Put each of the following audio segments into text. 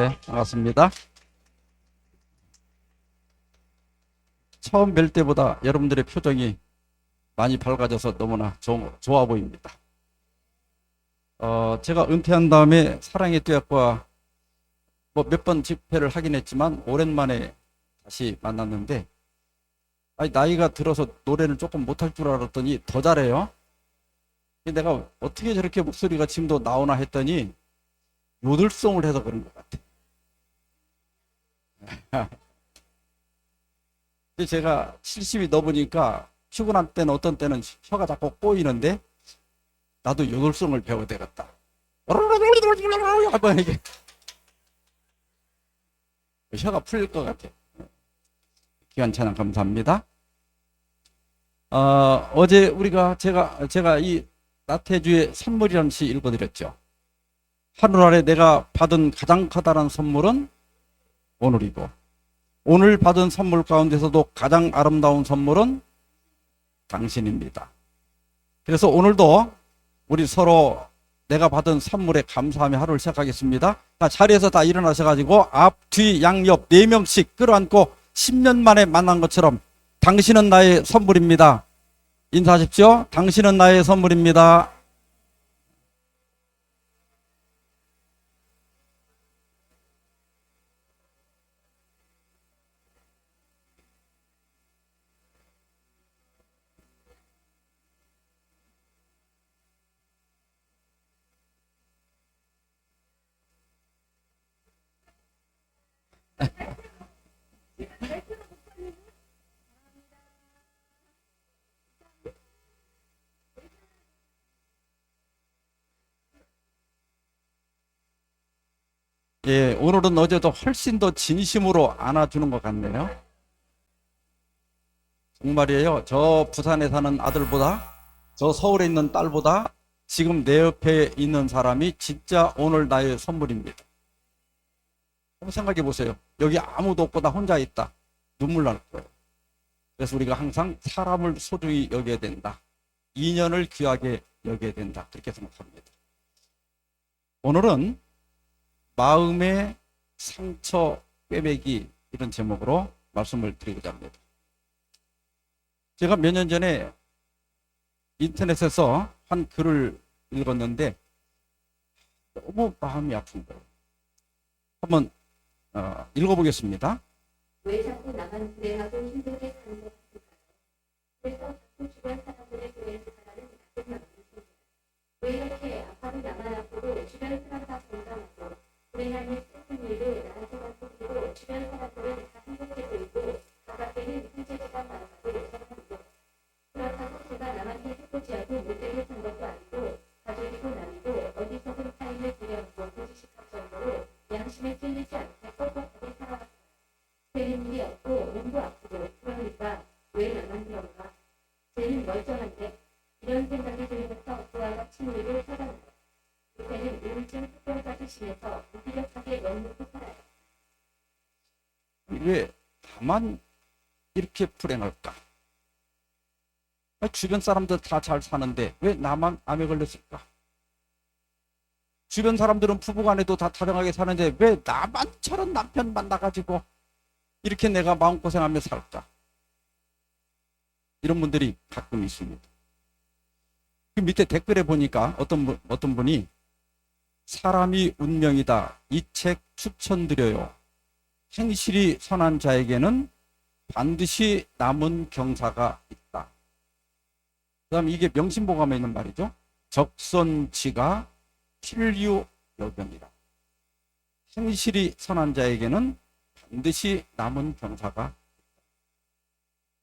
네, 반갑습니다. 처음 뵐 때보다 여러분들의 표정이 많이 밝아져서 너무나 좋아 보입니다. 제가 은퇴한 다음에 사랑의 듀엣과 뭐 몇 번 집회를 하긴 했지만 오랜만에 다시 만났는데, 아니, 나이가 들어서 노래를 조금 못할 줄 알았더니 더 잘해요. 내가 어떻게 저렇게 목소리가 지금도 나오나 했더니 요들송을 해서 그런 것 같아. 근데 제가 70이 넘으니까 피곤한 때는 어떤 때는 혀가 자꾸 꼬이는데 나도 요들송을 배워야 되겠다. 한번 이게 혀가 풀릴 것 같아. 기관 찬양 감사합니다. 어제 제가 이 나태주의 선물이라는 시 읽어드렸죠. 하늘 아래 내가 받은 가장 커다란 선물은 오늘이고, 오늘 받은 선물 가운데서도 가장 아름다운 선물은 당신입니다. 그래서 오늘도 우리 서로 내가 받은 선물에 감사하며 하루를 시작하겠습니다. 자리에서 다 일어나셔가지고 앞, 뒤, 양옆 4명씩 끌어안고 10년 만에 만난 것처럼 당신은 나의 선물입니다. 인사하십시오. 당신은 나의 선물입니다. 예, 오늘은 어제도 훨씬 더 진심으로 안아주는 것 같네요. 정말이에요. 저 부산에 사는 아들보다, 저 서울에 있는 딸보다 지금 내 옆에 있는 사람이 진짜 오늘 나의 선물입니다. 한번 생각해 보세요. 여기 아무도 없고 나 혼자 있다. 눈물 날 거예요. 그래서 우리가 항상 사람을 소중히 여겨야 된다. 인연을 귀하게 여겨야 된다. 그렇게 생각합니다. 오늘은 마음의 상처 꿰매기, 이런 제목으로 말씀을 드리고자 합니다. 제가 몇 년 전에 인터넷에서 한 글을 읽었는데 너무 마음이 아픈 거예요. 한번 읽어보겠습니다. 왜 자꾸 나만 불행하고 힘들게 사는 것 같을까요? 그래서 자꾸 주변 사람들의 불행을 바라는 나쁜 마음이 생겨요. 왜 이렇게 아파도 나만 아프고 주변 사람 다 건강하고 불행한 슬픈 일도 나한테만 생기고 주변 사람들은 다 행복해 보이고 바깥에는 형제들과 말하고 저하고 그렇다고 제가 남한테 해코지하고 못되게 산 것도 아니고 가족이고 남이고 어디서든 타인을 두려워하고 고지식할 정도로 양심에 찔리지 않게 뻣뻣하게 살아갔어요. 되는 일이 없고 몸도 아프고 그러니까 왜 나만 그런가? 쟤는 멀쩡한데? 이런 생각이 들면서 그와 같은 일을 살아나요. 그때는 우울증 특별까지 심해서 무기력하게 넉넉히 살아요. 왜 나만 이렇게 불행할까? 주변 사람들 다 잘 사는데 왜 나만 암에 걸렸을까? 주변 사람들은 부부간에도 다 다정하게 사는데 왜 나만 저런 남편 만나가지고 이렇게 내가 마음고생하며 살까? 이런 분들이 가끔 있습니다. 그 밑에 댓글에 보니까 어떤 분이 사람이 운명이다. 이 책 추천드려요. 행실이 선한 자에게는 반드시 남은 경사가 있다. 그 다음에 이게 명심보감에 있는 말이죠. 적선지가 필류여병이다. 행실이 선한 자에게는 반드시 남은 경사가 있다.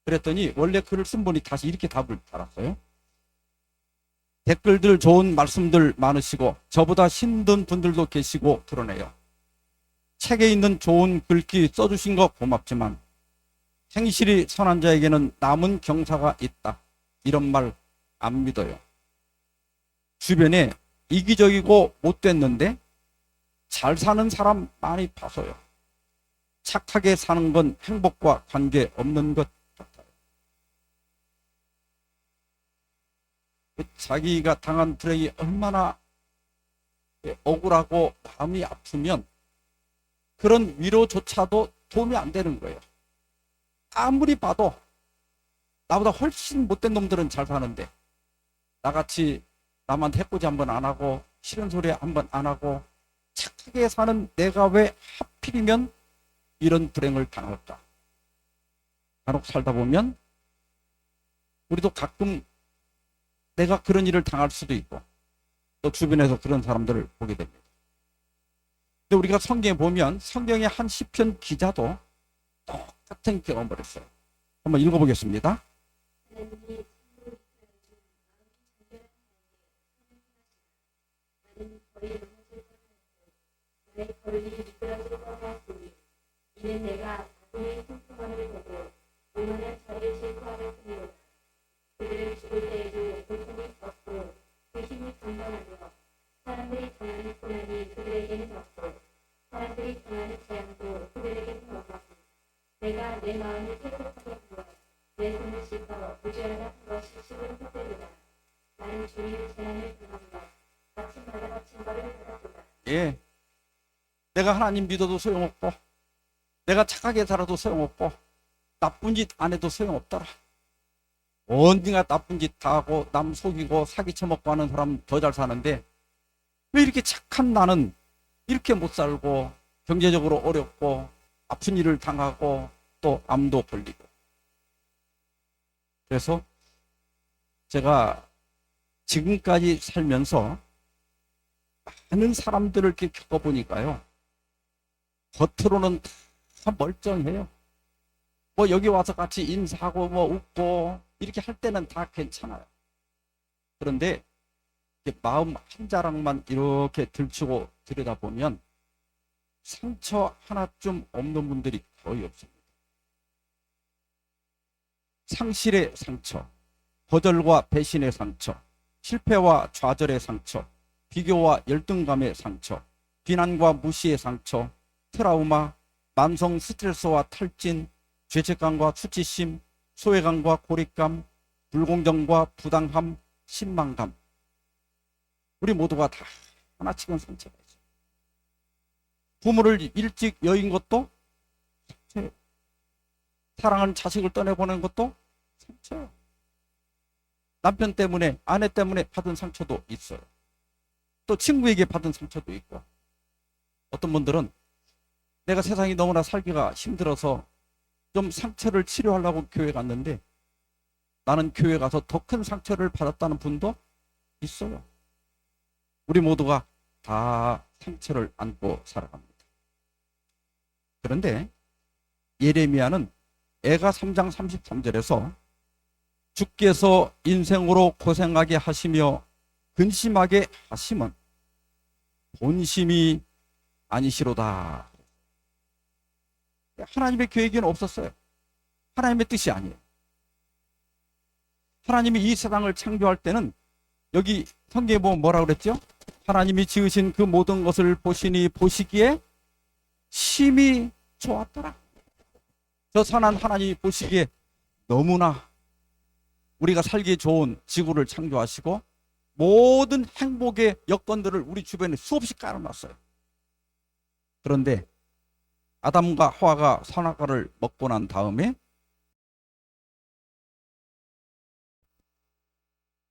그랬더니 원래 글을 쓴 분이 다시 이렇게 답을 달았어요. 댓글들 좋은 말씀들 많으시고 저보다 힘든 분들도 계시고 그러네요. 책에 있는 좋은 글귀 써주신 거 고맙지만 행실이 선한 자에게는 남은 경사가 있다. 이런 말 안 믿어요. 주변에 이기적이고 못됐는데 잘 사는 사람 많이 봐서요. 착하게 사는 건 행복과 관계없는 것 같아요. 자기가 당한 불행이 얼마나 억울하고 마음이 아프면 그런 위로조차도 도움이 안 되는 거예요. 아무리 봐도 나보다 훨씬 못된 놈들은 잘 사는데 나같이 남한테 해코지 한번 안 하고 싫은 소리 한번 안 하고 착하게 사는 내가 왜 하필이면 이런 불행을 당할까? 간혹 살다 보면 우리도 가끔 내가 그런 일을 당할 수도 있고 또 주변에서 그런 사람들을 보게 됩니다. 근데 우리가 성경에 보면 성경의 한 시편 기자도 똑같은 경험을 했어요. 한번 읽어보겠습니다. 하나님이 친구를 나는 거의 넘어질 뻔하였고 나의 걸음이 미끄러질 뻔하였으니 이는 내가 자기의 풍성함을 보고 얼마나 저를 질투하는 뿐이로다. 그들을 죽을 때에도 고통이 없고 그 힘이 강건하며 사람들이 당하는 고난이 그들에게는 없고 사람들이 당하는 재앙도 그들에게는 없고 내가 내 마음을 깨끗하게 부어 내 손을 씻어 무죄하다 것이 식은 헛되리라. 나는 주님의 재난을 당한 것 아침마다 바친 거를 받았도다. 예, 내가 하나님 믿어도 소용없고 내가 착하게 살아도 소용없고 나쁜 짓 안 해도 소용없더라. 언젠가 나쁜 짓 다 하고 남 속이고 사기 쳐먹고 하는 사람 더 잘 사는데 왜 이렇게 착한 나는 이렇게 못 살고 경제적으로 어렵고 아픈 일을 당하고 또 암도 걸리고. 그래서 제가 지금까지 살면서 많은 사람들을 이렇게 겪어보니까요, 겉으로는 다 멀쩡해요. 뭐 여기 와서 같이 인사하고 뭐 웃고 이렇게 할 때는 다 괜찮아요. 그런데 마음 한 자락만 이렇게 들추고 들여다보면 상처 하나쯤 없는 분들이 거의 없습니다. 상실의 상처, 거절과 배신의 상처, 실패와 좌절의 상처, 비교와 열등감의 상처, 비난과 무시의 상처, 트라우마, 만성 스트레스와 탈진, 죄책감과 수치심, 소외감과 고립감, 불공정과 부당함, 신망감. 우리 모두가 다 하나씩은 상처가 있어요. 부모를 일찍 여인 것도 상처예요. 사랑하는 자식을 떠내보낸 것도 상처예요. 남편 때문에, 아내 때문에 받은 상처도 있어요. 또 친구에게 받은 상처도 있고, 어떤 분들은 내가 세상이 너무나 살기가 힘들어서 좀 상처를 치료하려고 교회 갔는데 나는 교회 가서 더 큰 상처를 받았다는 분도 있어요. 우리 모두가 다 상처를 안고 살아갑니다. 그런데 예레미야는 애가 3장 33절에서 주께서 인생으로 고생하게 하시며 근심하게 하심은 본심이 아니시로다. 하나님의 계획에는 없었어요. 하나님의 뜻이 아니에요. 하나님이 이 세상을 창조할 때는 여기 성경에 보면 뭐라고 그랬죠? 하나님이 지으신 그 모든 것을 보시니 보시기에 심히 좋았더라. 저 선한 하나님이 보시기에 너무나 우리가 살기 좋은 지구를 창조하시고 모든 행복의 여건들을 우리 주변에 수없이 깔아놨어요. 그런데 아담과 하와가 선악과를 먹고 난 다음에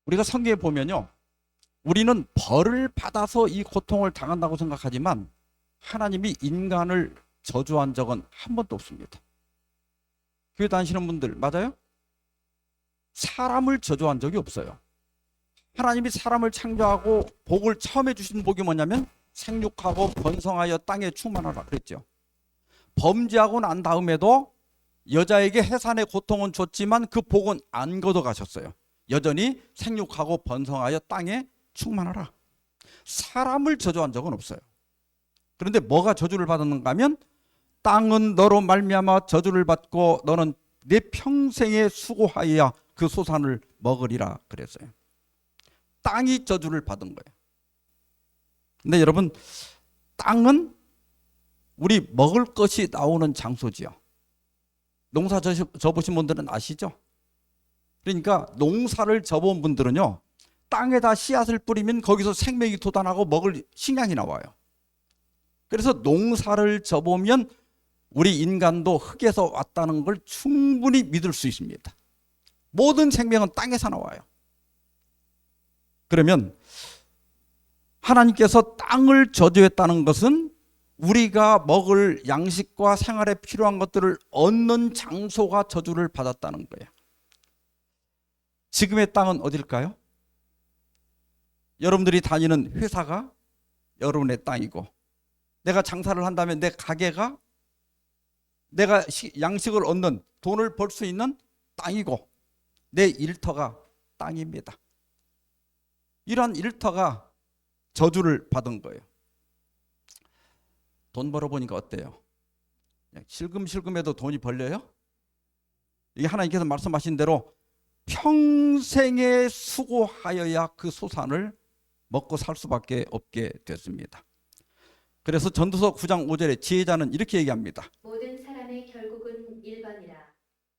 우리가 성경에 보면요, 우리는 벌을 받아서 이 고통을 당한다고 생각하지만 하나님이 인간을 저주한 적은 한 번도 없습니다. 교회 다니시는 분들 맞아요? 사람을 저주한 적이 없어요. 하나님이 사람을 창조하고 복을 처음에 주신 복이 뭐냐면 생육하고 번성하여 땅에 충만하라 그랬죠. 범죄하고 난 다음에도 여자에게 해산의 고통은 줬지만 그 복은 안 걷어가셨어요. 여전히 생육하고 번성하여 땅에 충만하라. 사람을 저주한 적은 없어요. 그런데 뭐가 저주를 받았는가 하면 땅은 너로 말미암아 저주를 받고 너는 내 평생에 수고하여야 그 소산을 먹으리라 그랬어요. 땅이 저주를 받은 거예요. 근데 여러분, 땅은 우리 먹을 것이 나오는 장소지요. 농사 져보신 분들은 아시죠? 그러니까 농사를 져본 분들은요, 땅에다 씨앗을 뿌리면 거기서 생명이 돋아나고 먹을 식량이 나와요. 그래서 농사를 져보면 우리 인간도 흙에서 왔다는 걸 충분히 믿을 수 있습니다. 모든 생명은 땅에서 나와요. 그러면 하나님께서 땅을 저주했다는 것은 우리가 먹을 양식과 생활에 필요한 것들을 얻는 장소가 저주를 받았다는 거예요. 지금의 땅은 어딜까요? 여러분들이 다니는 회사가 여러분의 땅이고, 내가 장사를 한다면 내 가게가 내가 양식을 얻는, 돈을 벌 수 있는 땅이고, 내 일터가 땅입니다. 이러한 일터가 저주를 받은 거예요. 돈 벌어보니까 어때요? 실금실금해도 돈이 벌려요? 이게 하나님께서 말씀하신 대로 평생에 수고하여야 그 소산을 먹고 살 수밖에 없게 됐습니다. 그래서 전도서 9장 5절에 지혜자는 이렇게 얘기합니다. 모든 사람의 결국은 일반이라.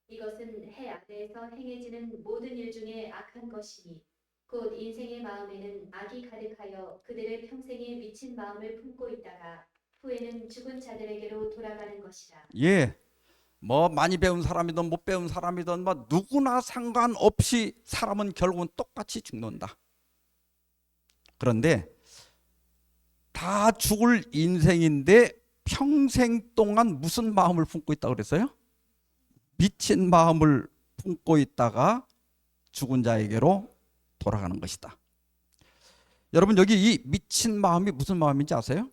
이것은 해 아래에서 행해지는 모든 일 중에 악한 것이니 곧 인생의 마음에는 악이 가득하여 그들의 평생에 미친 마음을 품고 있다가 후에는 죽은 자들에게로 돌아가는 것이라. 예, 뭐 많이 배운 사람이든 못 배운 사람이든 뭐 누구나 상관없이 사람은 결국은 똑같이 죽는다. 그런데 다 죽을 인생인데 평생 동안 무슨 마음을 품고 있다고 그랬어요? 미친 마음을 품고 있다가 죽은 자에게로 돌아가는 것이다. 여러분, 여기 이 미친 마음이 무슨 마음인지 아세요?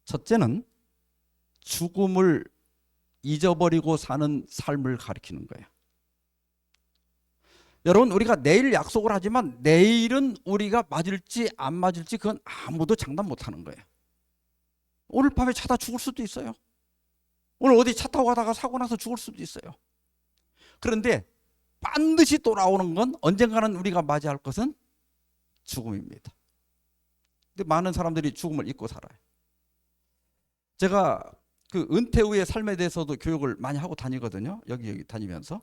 첫째는 죽음을 잊어버리고 사는 삶을 가리키는 거예요. 여러분, 우리가 내일 약속을 하지만 내일은 우리가 맞을지 안 맞을지 그건 아무도 장담 못하는 거예요. 오늘 밤에 자다 죽을 수도 있어요. 오늘 어디 차 타고 가다가 사고 나서 죽을 수도 있어요. 그런데 반드시 돌아오는 건 언젠가는 우리가 맞이할 것은 죽음입니다. 근데 많은 사람들이 죽음을 잊고 살아요. 제가 그 은퇴 후의 삶에 대해서도 교육을 많이 하고 다니거든요. 여기 다니면서.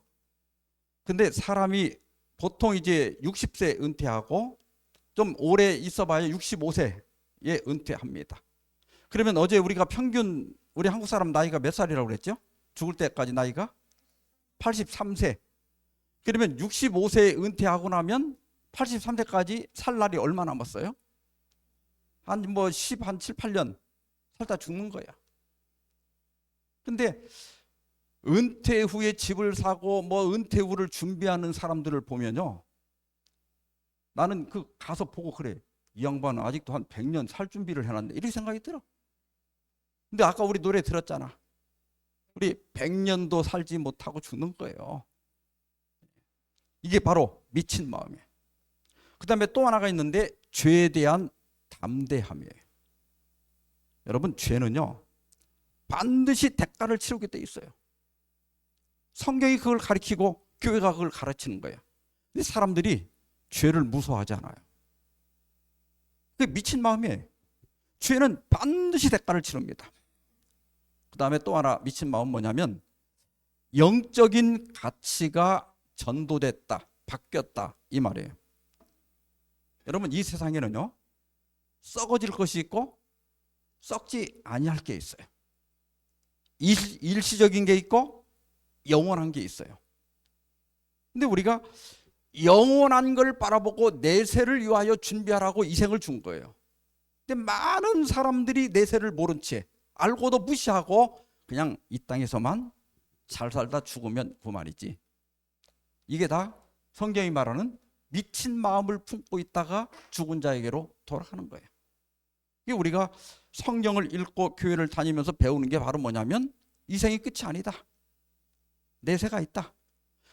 근데 사람이 보통 이제 60세 은퇴하고 좀 오래 있어봐야 65세에 은퇴합니다. 그러면 어제 우리가 평균 우리 한국 사람 나이가 몇 살이라고 그랬죠? 죽을 때까지 나이가 83세. 그러면 65세에 은퇴하고 나면 83세까지 살 날이 얼마 남았어요? 한 7, 8년 살다 죽는 거야. 근데 은퇴 후에 집을 사고 뭐 은퇴 후를 준비하는 사람들을 보면요, 나는 그 가서 보고 그래, 이 양반은 아직도 한 100년 살 준비를 해놨네, 이렇게 생각이 들어. 근데 아까 우리 노래 들었잖아. 우리 100년도 살지 못하고 죽는 거예요. 이게 바로 미친 마음이에요. 그 다음에 또 하나가 있는데 죄에 대한 담대함이에요. 여러분, 죄는요 반드시 대가를 치르게 돼 있어요. 성경이 그걸 가리키고 교회가 그걸 가르치는 거예요. 근데 사람들이 죄를 무서워하지 않아요. 그게 미친 마음이에요. 죄는 반드시 대가를 치릅니다. 그 다음에 또 하나 미친 마음은 뭐냐면 영적인 가치가 전도됐다, 바뀌었다, 이 말이에요. 여러분, 이 세상에는요 썩어질 것이 있고 썩지 아니할 게 있어요. 일시적인 게 있고 영원한 게 있어요. 근데 우리가 영원한 걸 바라보고 내세를 위하여 준비하라고 이 생을 준 거예요. 근데 많은 사람들이 내세를 모른 채 알고도 무시하고 그냥 이 땅에서만 잘 살다 죽으면 그만이지. 이게 다 성경이 말하는 미친 마음을 품고 있다가 죽은 자에게로 돌아가는 거예요. 이게 우리가 성경을 읽고 교회를 다니면서 배우는 게 바로 뭐냐면 이 생이 끝이 아니다. 내세가 있다.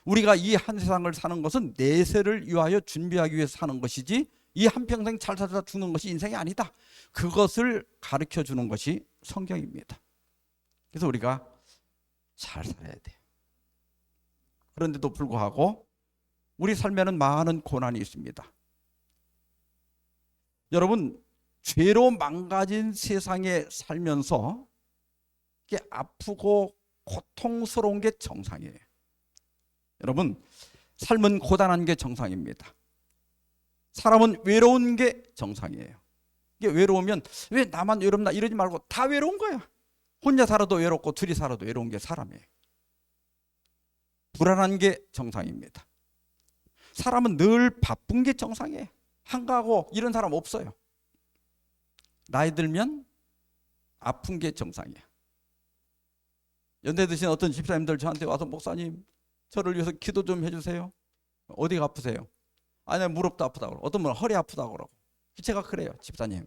우리가 이 한 세상을 사는 것은 내세를 위하여 준비하기 위해서 사는 것이지 이 한평생 잘 살다 죽는 것이 인생이 아니다. 그것을 가르쳐 주는 것이 성경입니다. 그래서 우리가 잘 살아야 돼요. 그런데도 불구하고 우리 삶에는 많은 고난이 있습니다. 여러분, 죄로 망가진 세상에 살면서 이게 아프고 고통스러운 게 정상이에요. 여러분, 삶은 고단한 게 정상입니다. 사람은 외로운 게 정상이에요. 이게 외로우면 왜 나만 외롭나 이러지 말고 다 외로운 거야. 혼자 살아도 외롭고 둘이 살아도 외로운 게 사람이에요. 불안한 게 정상입니다. 사람은 늘 바쁜 게 정상이에요. 한가하고 이런 사람 없어요. 나이 들면 아픈 게 정상이에요. 연대 드신 어떤 집사님들 저한테 와서 목사님 저를 위해서 기도 좀 해주세요. 어디가 아프세요? 아니 무릎도 아프다고 그러고 어떤 분은 허리 아프다고 그러고. 제가 그래요. 집사님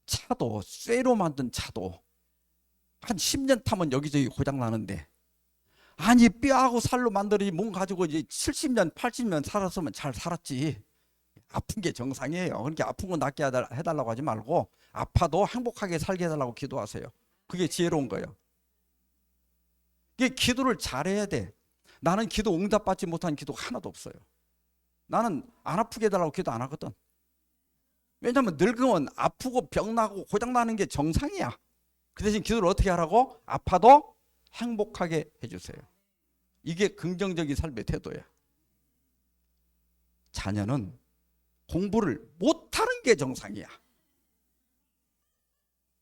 차도 쇠로 만든 차도 한 10년 타면 여기저기 고장 나는데 아니 뼈하고 살로 만들어지 몸 가지고 이제 70년 80년 살았으면 잘 살았지. 아픈 게 정상이에요. 그러니까 아픈 거 낫게 해달라고 하지 말고 아파도 행복하게 살게 해달라고 기도하세요. 그게 지혜로운 거예요. 이게 기도를 잘해야 돼. 나는 기도 응답받지 못한 기도가 하나도 없어요. 나는 안 아프게 해달라고 기도 안 하거든. 왜냐하면 늙으면 아프고 병나고 고장나는 게 정상이야. 그 대신 기도를 어떻게 하라고? 아파도 행복하게 해주세요. 이게 긍정적인 삶의 태도야. 자녀는 공부를 못하는 게 정상이야.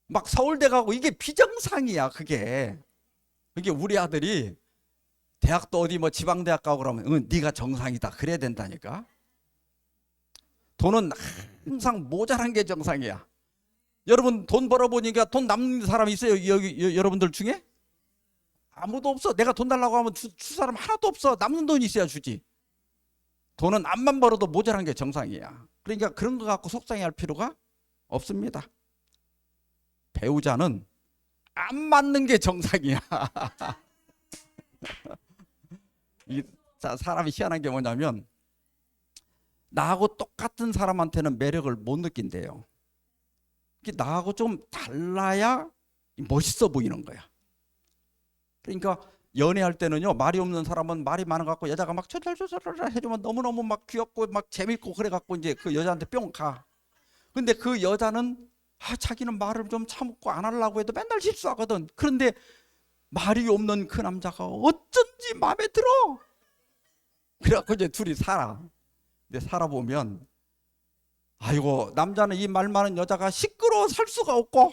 막 서울대 가고 이게 비정상이야. 그게 우리 아들이 대학도 어디 뭐 지방대학 가고 그러면 응, 네가 정상이다 그래야 된다니까. 돈은 항상 모자란 게 정상이야. 여러분 돈 벌어보니까 돈 남는 사람 있어요? 여러분들 중에? 아무도 없어. 내가 돈 달라고 하면 줄 사람 하나도 없어. 남는 돈이 있어야 주지. 돈은 암만 벌어도 모자란 게 정상이야. 그러니까 그런 거 갖고 속상해할 필요가 없습니다. 배우자는 안 맞는 게 정상이야. 사람이 희한한 게 뭐냐면 나하고 똑같은 사람한테는 매력을 못 느낀대요. 나하고 좀 달라야 멋있어 보이는 거야. 그러니까 연애할 때는요 말이 없는 사람은 말이 많아갖고 여자가 막 철철철철 해주면 너무너무 막 귀엽고 막 재밌고 그래갖고 이제 그 여자한테 뿅 가. 근데 그 여자는 자기는 말을 좀 참고 안 하려고 해도 맨날 실수하거든. 그런데 말이 없는 그 남자가 어쩐지 마음에 들어. 그래갖고 이제 둘이 살아. 근데 살아보면 아이고 남자는 이 말 많은 여자가 시끄러워 살 수가 없고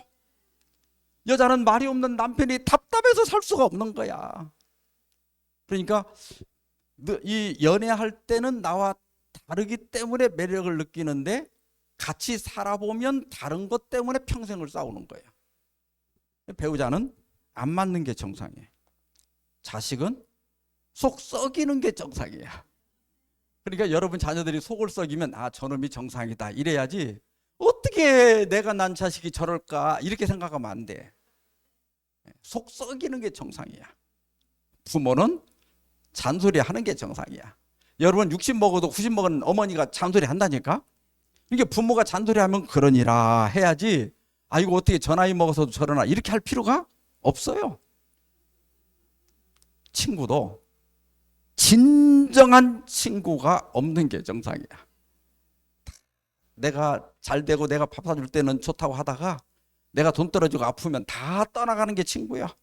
여자는 말이 없는 남편이 답답해서 살 수가 없는 거야. 그러니까 이 연애할 때는 나와 다르기 때문에 매력을 느끼는데 같이 살아보면 다른 것 때문에 평생을 싸우는 거예요. 배우자는 안 맞는 게 정상이에요. 자식은 속 썩이는 게 정상이야. 그러니까 여러분 자녀들이 속을 썩이면 저놈이 정상이다 이래야지 어떻게 내가 난 자식이 저럴까 이렇게 생각하면 안 돼. 속 썩이는 게 정상이야. 부모는 잔소리하는 게 정상이야. 여러분 60 먹어도 90 먹은 어머니가 잔소리 한다니까. 이게 부모가 잔소리하면 그러니라 해야지 아이고 어떻게 저 나이 먹어서도 저러나 이렇게 할 필요가 없어요. 친구도 진정한 친구가 없는 게 정상이야. 내가 잘 되고 내가 밥 사줄 때는 좋다고 하다가 내가 돈 떨어지고 아프면 다 떠나가는 게 친구야.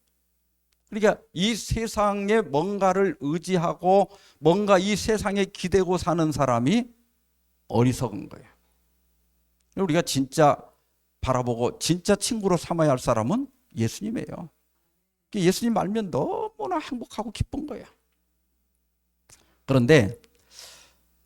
그러니까 이 세상에 뭔가를 의지하고 뭔가 이 세상에 기대고 사는 사람이 어리석은 거예요. 우리가 진짜 바라보고 진짜 친구로 삼아야 할 사람은 예수님이에요. 예수님 알면 너무나 행복하고 기쁜 거예요. 그런데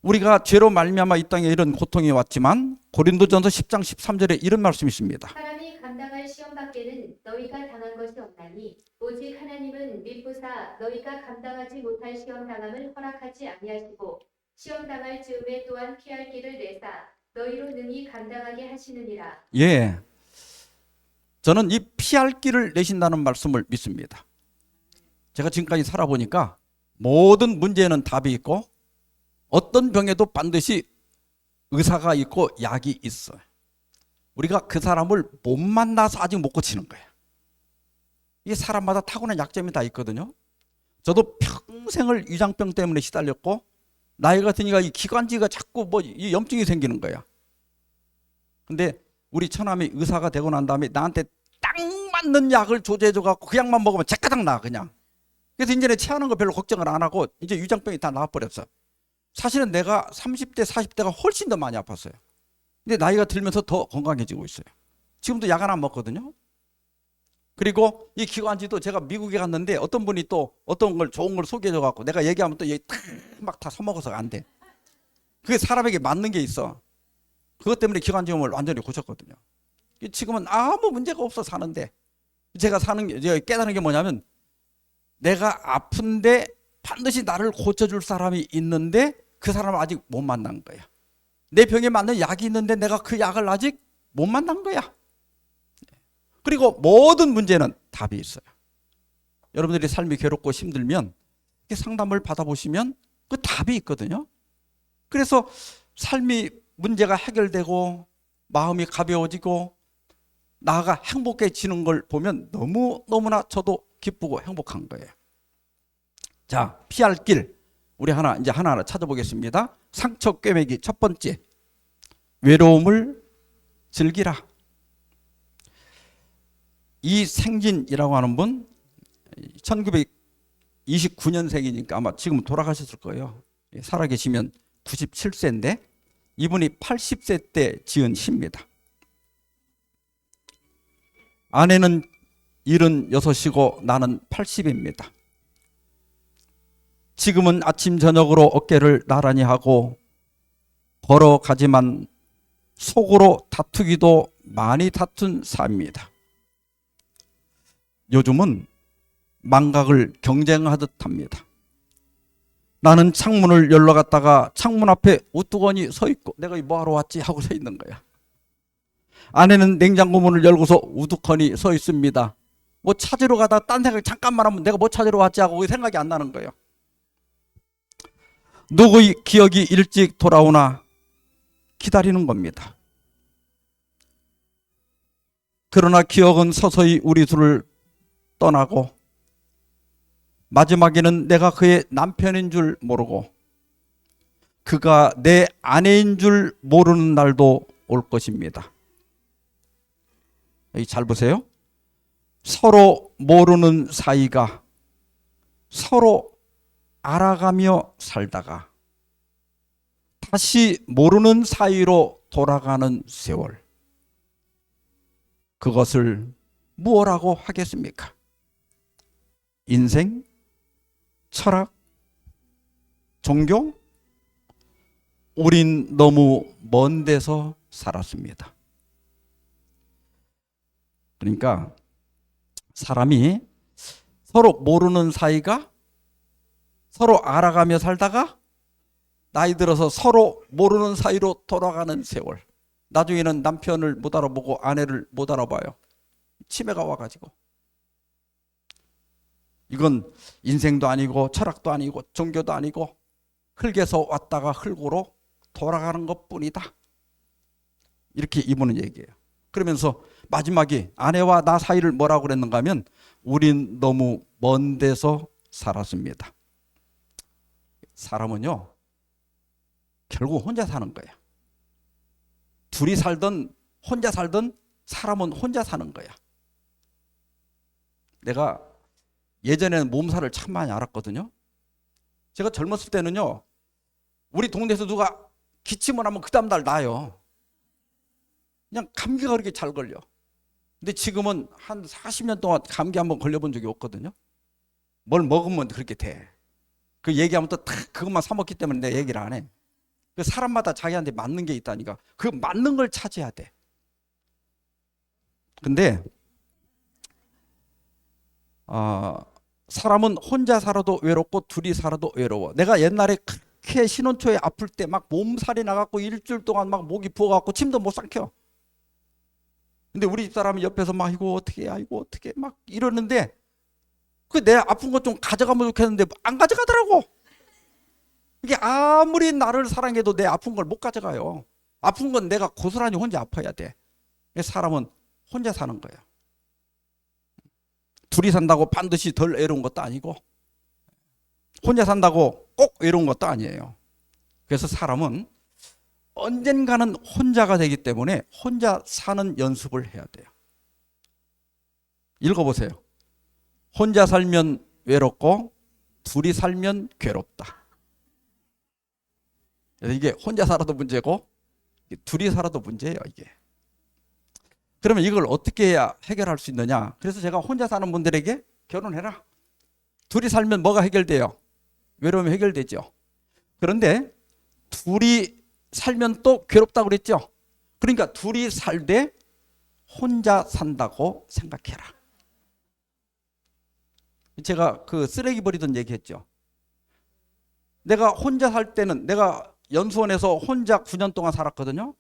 우리가 죄로 말미암아 이 땅에 이런 고통이 왔지만 고린도전서 10장 13절에 이런 말씀이 있습니다. 사람이 감당할 시험 밖에는 너희가 당한 것이 없나니 오직 하나님은 미쁘사 너희가 감당하지 못할 시험 당함을 허락하지 아니하시고 시험 당할 즈음에 또한 피할 길을 내사 너희로 능히 감당하게 하시느니라. 예, 저는 이 피할 길을 내신다는 말씀을 믿습니다. 제가 지금까지 살아보니까 모든 문제에는 답이 있고 어떤 병에도 반드시 의사가 있고 약이 있어요. 우리가 그 사람을 못 만나서 아직 못 고치는 거예요. 이게 사람마다 타고난 약점이 다 있거든요. 저도 평생을 위장병 때문에 시달렸고 나이가 드니까 이 기관지가 자꾸 이 염증이 생기는 거야. 근데 우리 처남이 의사가 되고 난 다음에 나한테 딱 맞는 약을 조제해줘 갖고 그 약만 먹으면 제까닥 나 그냥. 그래서 이제는 체하는 거 별로 걱정을 안 하고 이제 위장병이 다 나와버렸어. 사실은 내가 30대 40대가 훨씬 더 많이 아팠어요. 근데 나이가 들면서 더 건강해지고 있어요. 지금도 약 안 먹거든요. 그리고 이 기관지도 제가 미국에 갔는데 어떤 분이 또 어떤 걸 좋은 걸 소개해 줘 갖고 내가 얘기하면 또 막 다 써먹어서 안 돼. 그게 사람에게 맞는 게 있어. 그것 때문에 기관지염을 완전히 고쳤거든요. 지금은 아무 문제가 없어 사는데, 제가 깨달은 게 뭐냐면, 내가 아픈데 반드시 나를 고쳐줄 사람이 있는데 그 사람을 아직 못 만난 거야. 내 병에 맞는 약이 있는데 내가 그 약을 아직 못 만난 거야. 그리고 모든 문제는 답이 있어요. 여러분들이 삶이 괴롭고 힘들면 상담을 받아보시면 그 답이 있거든요. 그래서 삶이 문제가 해결되고 마음이 가벼워지고 나아가 행복해지는 걸 보면 너무나 저도 기쁘고 행복한 거예요. 자, 피할 길 우리 하나하나 찾아보겠습니다. 상처 꿰매기 첫 번째, 외로움을 즐기라. 이생진이라고 하는 분 1929년생이니까 아마 지금 돌아가셨을 거예요. 살아계시면 97세인데 이분이 80세 때 지은 시입니다. 아내는 76이고 나는 80입니다. 지금은 아침 저녁으로 어깨를 나란히 하고 걸어가지만 속으로 다투기도 많이 다툰 삶입니다. 요즘은 망각을 경쟁하듯 합니다. 나는 창문을 열러 갔다가 창문 앞에 우두커니 서 있고 내가 뭐하러 왔지 하고 서 있는 거야. 아내는 냉장고 문을 열고서 우두커니 서 있습니다. 뭐 찾으러 가다가 딴 생각 잠깐만 하면 내가 뭐 찾으러 왔지 하고 생각이 안 나는 거예요. 누구의 기억이 일찍 돌아오나 기다리는 겁니다. 그러나 기억은 서서히 우리 둘을 떠나고 마지막에는 내가 그의 남편인 줄 모르고 그가 내 아내인 줄 모르는 날도 올 것입니다. 잘 보세요. 서로 모르는 사이가 서로 알아가며 살다가 다시 모르는 사이로 돌아가는 세월. 그것을 무엇라고 하겠습니까? 인생? 철학? 종교? 우린 너무 먼 데서 살았습니다. 그러니까 사람이 서로 모르는 사이가 서로 알아가며 살다가 나이 들어서 서로 모르는 사이로 돌아가는 세월. 나중에는 남편을 못 알아보고 아내를 못 알아봐요. 치매가 와가지고. 이건 인생도 아니고 철학도 아니고 종교도 아니고 흙에서 왔다가 흙으로 돌아가는 것뿐이다. 이렇게 이분은 얘기해요. 그러면서 마지막에 아내와 나 사이를 뭐라고 그랬는가 하면 우린 너무 먼 데서 살았습니다. 사람은요 결국 혼자 사는 거야. 둘이 살든 혼자 살든 사람은 혼자 사는 거야. 내가 예전에는 몸살을 참 많이 앓았거든요. 제가 젊었을 때는요 우리 동네에서 누가 기침을 하면 그 다음날 나요. 그냥 감기가 그렇게 잘 걸려. 근데 지금은 한 40년 동안 감기 한번 걸려본 적이 없거든요. 뭘 먹으면 그렇게 돼. 그 얘기하면 또 다 그것만 사 먹기 때문에 내 얘기를 안 해. 그 사람마다 자기한테 맞는 게 있다니까. 그 맞는 걸 찾아야 돼. 근데 사람은 혼자 살아도 외롭고 둘이 살아도 외로워. 내가 옛날에 그렇게 신혼초에 아플 때 막 몸살이 나갖고 일주일 동안 막 목이 부어갖고 침도 못 삼켜. 근데 우리 집사람이 옆에서 막 이거 어떻게 막 이러는데 그 내 아픈 것 좀 가져가면 좋겠는데 안 가져가더라고. 이게 아무리 나를 사랑해도 내 아픈 걸 못 가져가요. 아픈 건 내가 고스란히 혼자 아파야 돼. 사람은 혼자 사는 거예요. 둘이 산다고 반드시 덜 외로운 것도 아니고 혼자 산다고 꼭 외로운 것도 아니에요. 그래서 사람은 언젠가는 혼자가 되기 때문에 혼자 사는 연습을 해야 돼요. 읽어보세요. 혼자 살면 외롭고 둘이 살면 괴롭다. 이게 혼자 살아도 문제고 둘이 살아도 문제예요, 이게. 그러면 이걸 어떻게 해야 해결할 수 있느냐? 그래서 제가 혼자 사는 분들에게 결혼해라. 둘이 살면 뭐가 해결돼요? 외로움이 해결되죠. 그런데 둘이 살면 또 괴롭다고 그랬죠. 그러니까 둘이 살되 혼자 산다고 생각해라. 제가 그 쓰레기 버리던 얘기했죠. 내가 혼자 살 때는 내가 연수원에서 혼자 9년 동안 살았거든요.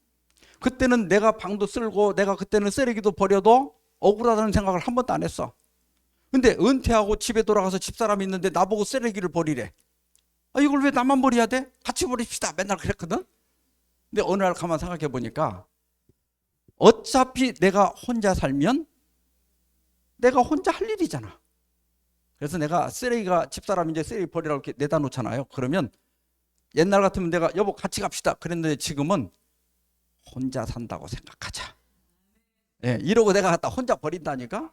그때는 내가 방도 쓸고 내가 그때는 쓰레기도 버려도 억울하다는 생각을 한 번도 안 했어. 근데 은퇴하고 집에 돌아가서 집사람이 있는데 나보고 쓰레기를 버리래. 아, 이걸 왜 나만 버려야 돼? 같이 버립시다. 맨날 그랬거든. 근데 어느 날 가만 생각해 보니까 어차피 내가 혼자 살면 내가 혼자 할 일이잖아. 그래서 내가 쓰레기가 집사람이 이제 쓰레기 버리라고 이렇게 내다 놓잖아요. 그러면 옛날 같으면 내가 여보 같이 갑시다 그랬는데 지금은 혼자 산다고 생각하자. 예, 이러고 내가 갖다 혼자 버린다니까.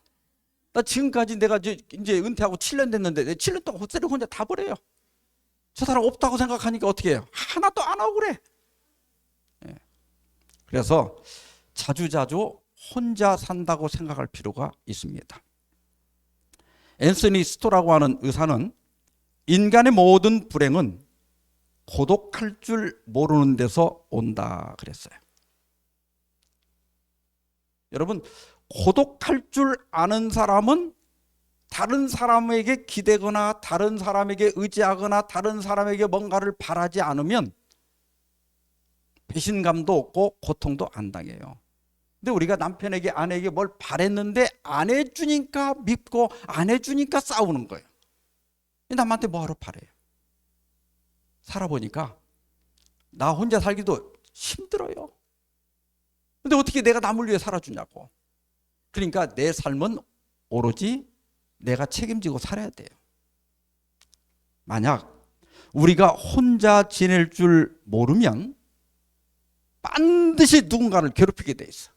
나 지금까지 내가 이제 은퇴하고 7년 됐는데 7년 동안 쓰레기 혼자 다 버려요. 저 사람 없다고 생각하니까 어떻게 해요? 하나도 안 하고 그래. 예. 그래서 자주자주 혼자 산다고 생각할 필요가 있습니다. 앤서니 스토라고 하는 의사는 인간의 모든 불행은 고독할 줄 모르는 데서 온다 그랬어요. 여러분, 고독할 줄 아는 사람은 다른 사람에게 기대거나 다른 사람에게 의지하거나 다른 사람에게 뭔가를 바라지 않으면 배신감도 없고 고통도 안 당해요. 근데 우리가 남편에게 아내에게 뭘 바랬는데 안 해주니까 밉고 안 해주니까 싸우는 거예요. 남한테 뭐하러 바래요? 살아보니까 나 혼자 살기도 힘들어요. 근데 어떻게 내가 남을 위해 살아주냐고. 그러니까 내 삶은 오로지 내가 책임지고 살아야 돼요. 만약 우리가 혼자 지낼 줄 모르면 반드시 누군가를 괴롭히게 돼 있어.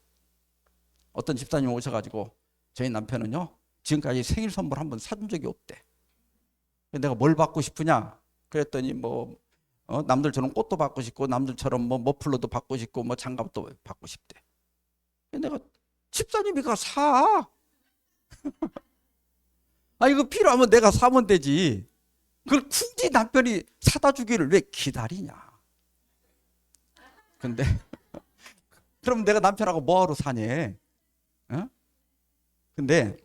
어떤 집사님 오셔가지고 저희 남편은요 지금까지 생일 선물 한 번 사준 적이 없대. 내가 뭘 받고 싶으냐 그랬더니 남들처럼 꽃도 받고 싶고 남들처럼 머플러도 받고 싶고 장갑도 받고 싶대. 내가 집사님이 가 사. 아, 이거 필요하면 내가 사면 되지. 그걸 굳이 남편이 사다 주기를 왜 기다리냐. 근데 그럼 내가 남편하고 뭐하러 사냐. 어? 근데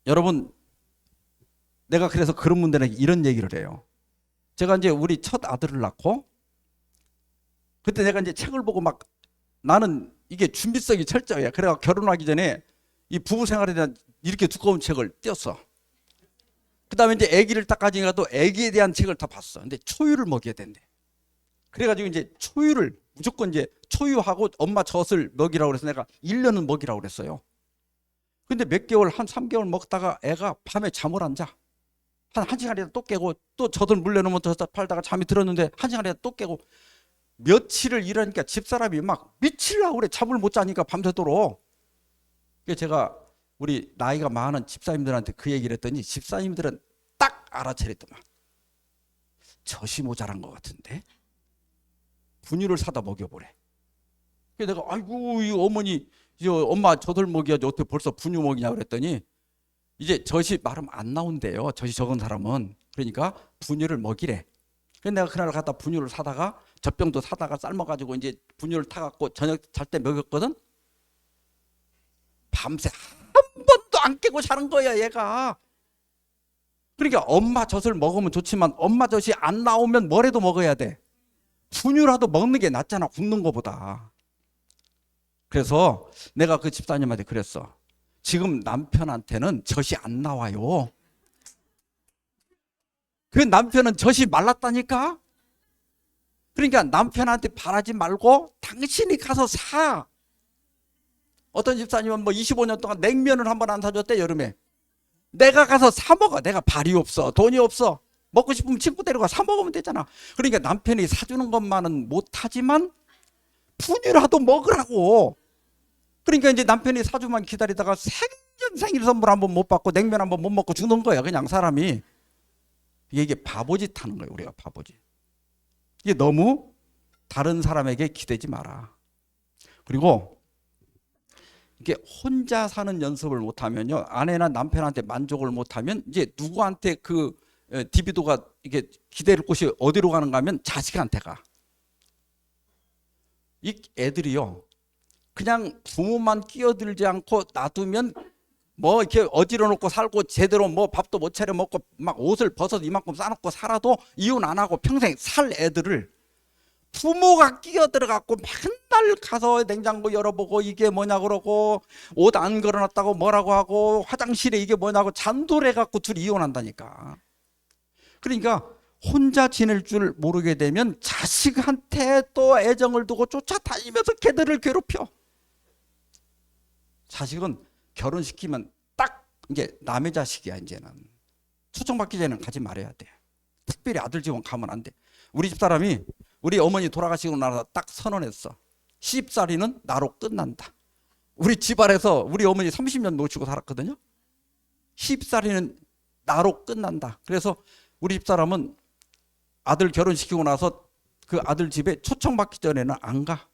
여러분, 내가 그래서 그런 분들에게 이런 얘기를 해요. 제가 이제 우리 첫 아들을 낳고 그때 내가 이제 책을 보고 막 나는 이게 준비성이 철저해. 그래가 결혼하기 전에 이 부부 생활에 대한 이렇게 두꺼운 책을 띄었어. 그 다음에 이제 아기를 딱 가지니까 또 아기에 대한 책을 다 봤어. 근데 초유를 먹여야 된대. 그래가지고 이제 초유를 무조건 이제 초유하고 엄마 젖을 먹이라고 그래서 내가 1년은 먹이라고 그랬어요. 근데 몇 개월, 한 3개월 먹다가 애가 밤에 잠을 안 자. 한 1시간이다 또 깨고 또 젖을 물려놓으면 젖을 팔다가 잠이 들었는데 1시간이다 또 깨고 며칠을 일하니까 집사람이 막 미치려고 그래. 잠을 못 자니까 밤새도록. 그래서 제가 우리 나이가 많은 집사님들한테 그 얘기를 했더니 집사님들은 딱 알아차렸더만. 젖이 모자란 것 같은데 분유를 사다 먹여보래. 그래서 내가 아이고 이 어머니 엄마 젖을 먹여야지 어떻게 벌써 분유 먹이냐 그랬더니 이제 젖이 마르면 안 나온대요. 젖이 적은 사람은. 그러니까 분유를 먹이래. 그래서 내가 그날 갖다 분유를 사다가 젖병도 사다가 삶아가지고 이제 분유를 타갖고 저녁 잘 때 먹였거든. 밤새 한 번도 안 깨고 자는 거야 얘가. 그러니까 엄마 젖을 먹으면 좋지만 엄마 젖이 안 나오면 뭐라도 먹어야 돼. 분유라도 먹는 게 낫잖아 굶는 거보다. 그래서 내가 그 집사님한테 그랬어. 지금 남편한테는 젖이 안 나와요. 그 남편은 젖이 말랐다니까. 그러니까 남편한테 바라지 말고 당신이 가서 사. 어떤 집사님은 25년 동안 냉면을 한 번 안 사줬대 여름에. 내가 가서 사 먹어. 내가 발이 없어 돈이 없어. 먹고 싶으면 친구 데리고 사 먹으면 되잖아. 그러니까 남편이 사주는 것만은 못하지만 분유라도 먹으라고. 그러니까 이제 남편이 사주만 기다리다가 생일 선물 한번 못 받고 냉면 한번 못 먹고 죽는 거야 그냥 사람이. 이게 바보짓 하는 거예요 우리가 바보짓. 이게 너무 다른 사람에게 기대지 마라. 그리고 이게 혼자 사는 연습을 못하면요, 아내나 남편한테 만족을 못하면 이제 누구한테 그 디비도가 이게 기댈 곳이 어디로 가는가 하면 자식한테 가. 이 애들이요, 그냥 부모만 끼어들지 않고 놔두면 뭐 이렇게 어지러 놓고 살고 제대로 뭐 밥도 못 차려 먹고 막 옷을 벗어서 이만큼 싸놓고 살아도 이혼 안 하고 평생 살 애들을 부모가 끼어들어갖고 맨날 가서 냉장고 열어보고 이게 뭐냐 그러고 옷 안 걸어놨다고 뭐라고 하고 화장실에 이게 뭐냐고 잔돌해갖고 둘이 이혼한다니까. 그러니까 혼자 지낼 줄 모르게 되면 자식한테 또 애정을 두고 쫓아다니면서 걔들을 괴롭혀. 자식은 결혼시키면 딱 이제 남의 자식이야. 이제는 초청받기 전에는 가지 말아야 돼. 특별히 아들 집은 가면 안 돼. 우리 집 사람이 우리 어머니 돌아가시고 나서 딱 선언했어. 시집살이는 나로 끝난다. 우리 집안에서 우리 어머니 30년 모시고 살았거든요. 시집살이는 나로 끝난다. 그래서 우리 집 사람은 아들 결혼시키고 나서 그 아들 집에 초청받기 전에는 안 가.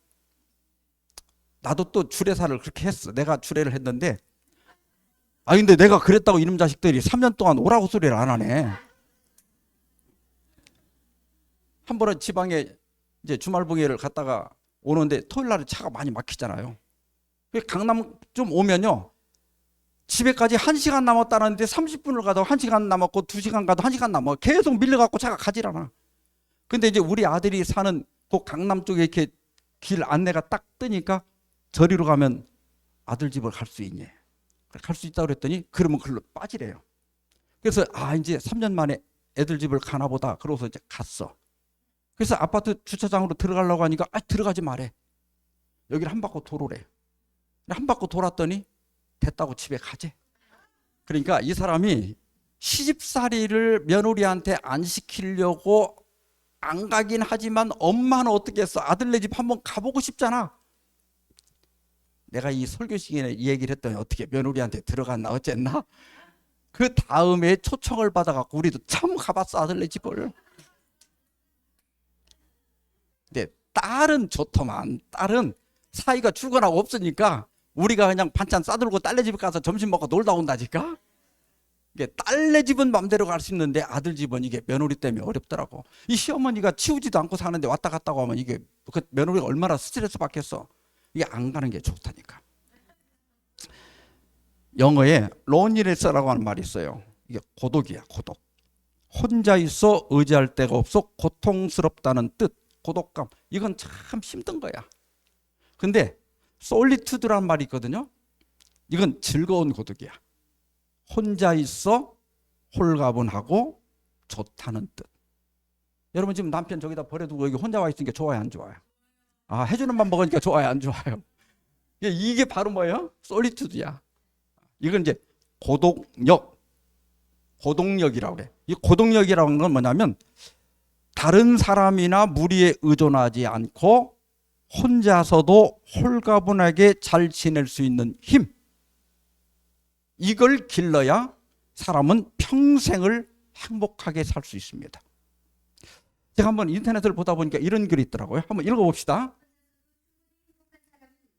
나도 또 주례사를 그렇게 했어. 내가 주례를 했는데, 근데 내가 그랬다고 이놈 자식들이 3년 동안 오라고 소리를 안 하네. 한 번은 지방에 이제 주말봉예를 갔다가 오는데 토요일 날에 차가 많이 막히잖아요. 강남 좀 오면요, 집에까지 1시간 남았다는데 30분을 가도 1시간 남았고 2시간 가도 1시간 남아. 계속 밀려갖고 차가 가질 않아. 근데 이제 우리 아들이 사는 그 강남 쪽에 이렇게 길 안내가 딱 뜨니까 저리로 가면 아들 집을 갈 수 있니? 갈 수 있다고 그랬더니 그러면 글로 빠지래요. 그래서 이제 3년 만에 애들 집을 가나 보다. 그러고서 이제 갔어. 그래서 아파트 주차장으로 들어가려고 하니까 들어가지 말래. 여기를 한 바퀴 돌으래. 한 바퀴 돌았더니 됐다고 집에 가재. 그러니까 이 사람이 시집살이를 며느리한테 안 시키려고 안 가긴 하지만 엄마는 어떻게 했어? 아들네 집 한번 가보고 싶잖아. 내가 이 설교 시간에 이 얘기를 했더니 어떻게 며느리한테 들어갔나 어쨌나? 그 다음에 초청을 받아갖고 우리도 참 가봤어, 아들네 집을. 근데 딸은 좋더만. 딸은 사이가 출근하고 없으니까 우리가 그냥 반찬 싸들고 딸네 집에 가서 점심 먹고 놀다 온다니까. 이게 딸네 집은 맘대로 갈 수 있는데 아들 집은 이게 며느리 때문에 어렵더라고. 이 시어머니가 치우지도 않고 사는데 왔다 갔다 하면 이게 그 며느리가 얼마나 스트레스 받겠어. 이게 안 가는 게 좋다니까. 영어에 loneliness라고 하는 말이 있어요. 이게 고독이야, 고독. 혼자 있어 의지할 데가 없어 고통스럽다는 뜻. 고독감. 이건 참 힘든 거야. 근데 solitude라는 말이 있거든요. 이건 즐거운 고독이야. 혼자 있어 홀가분하고 좋다는 뜻. 여러분 지금 남편 저기다 버려두고 여기 혼자 와 있으니까 좋아요, 안 좋아요? 해주는 밥 먹으니까 좋아요, 안 좋아요? 이게 바로 뭐예요? 솔리투드야. 이건 이제 고독력이라고 그래. 이 고독력이라는 건 뭐냐면 다른 사람이나 무리에 의존하지 않고 혼자서도 홀가분하게 잘 지낼 수 있는 힘. 이걸 길러야 사람은 평생을 행복하게 살 수 있습니다. 제가 한번 인터넷을 보다 보니까 이런 글이 있더라고요. 한번 읽어봅시다.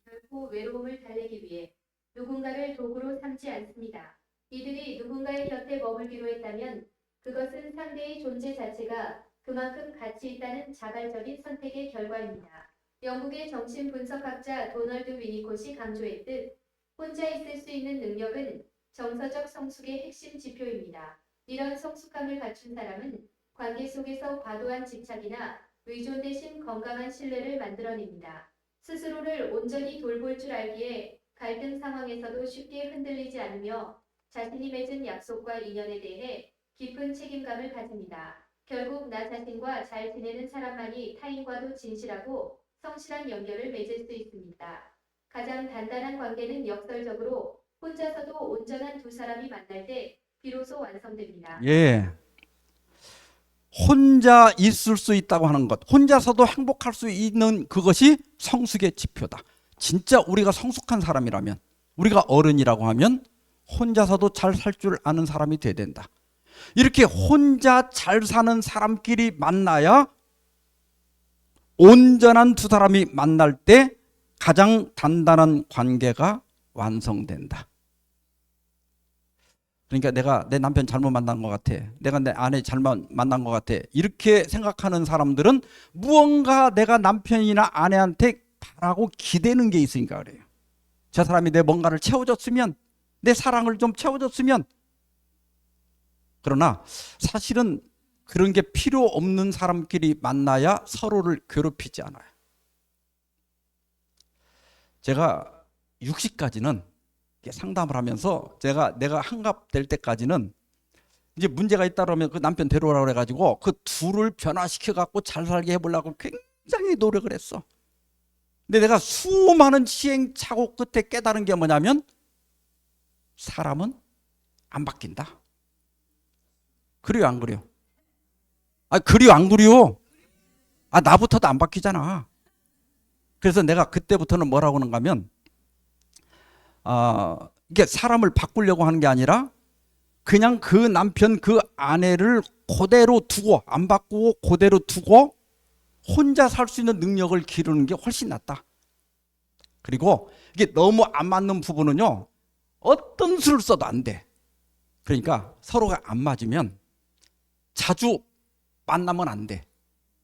결코 외로움을 달래기 위해 누군가를 도구로 삼지 않습니다. 이들이 누군가의 곁에 머물기로 했다면 그것은 상대의 존재 자체가 그만큼 가치 있다는 자발적인 선택의 결과입니다. 영국의 정신분석학자 도널드 위니콧이 강조했듯 혼자 있을 수 있는 능력은 정서적 성숙의 핵심 지표입니다. 이런 성숙함을 갖춘 사람은 관계 속에서 과도한 집착이나 의존 대신 건강한 신뢰를 만들어냅니다. 스스로를 온전히 돌볼 줄 알기에 갈등 상황에서도 쉽게 흔들리지 않으며 자신이 맺은 약속과 인연에 대해 깊은 책임감을 가집니다. 결국 나 자신과 잘 지내는 사람만이 타인과도 진실하고 성실한 연결을 맺을 수 있습니다. 가장 단단한 관계는 역설적으로 혼자서도 온전한 두 사람이 만날 때 비로소 완성됩니다. 예. 혼자 있을 수 있다고 하는 것, 혼자서도 행복할 수 있는 그것이 성숙의 지표다. 진짜 우리가 성숙한 사람이라면, 우리가 어른이라고 하면 혼자서도 잘 살 줄 아는 사람이 돼야 된다. 이렇게 혼자 잘 사는 사람끼리 만나야 온전한 두 사람이 만날 때 가장 단단한 관계가 완성된다. 그러니까 내가 내 남편 잘못 만난 것 같아. 내가 내 아내 잘못 만난 것 같아. 이렇게 생각하는 사람들은 무언가 내가 남편이나 아내한테 바라고 기대는 게 있으니까 그래요. 저 사람이 내 뭔가를 채워줬으면, 내 사랑을 좀 채워줬으면. 그러나 사실은 그런 게 필요 없는 사람끼리 만나야 서로를 괴롭히지 않아요. 제가 60까지는 상담을 하면서 내가 한갑될 때까지는 이제 문제가 있다 그러면 그 남편 데려오라고 그래가지고 그 둘을 변화시켜갖고 잘 살게 해보려고 굉장히 노력을 했어. 근데 내가 수많은 시행착오 끝에 깨달은 게 뭐냐면 사람은 안 바뀐다. 그래요, 안 그래요? 그래요, 안 그래요? 나부터도 안 바뀌잖아. 그래서 내가 그때부터는 뭐라고 하는가 하면 이게 사람을 바꾸려고 하는 게 아니라 그냥 그 남편, 그 아내를 그대로 두고, 안 바꾸고 그대로 두고 혼자 살 수 있는 능력을 기르는 게 훨씬 낫다. 그리고 이게 너무 안 맞는 부분은요, 어떤 수를 써도 안 돼. 그러니까 서로가 안 맞으면 자주 만나면 안 돼.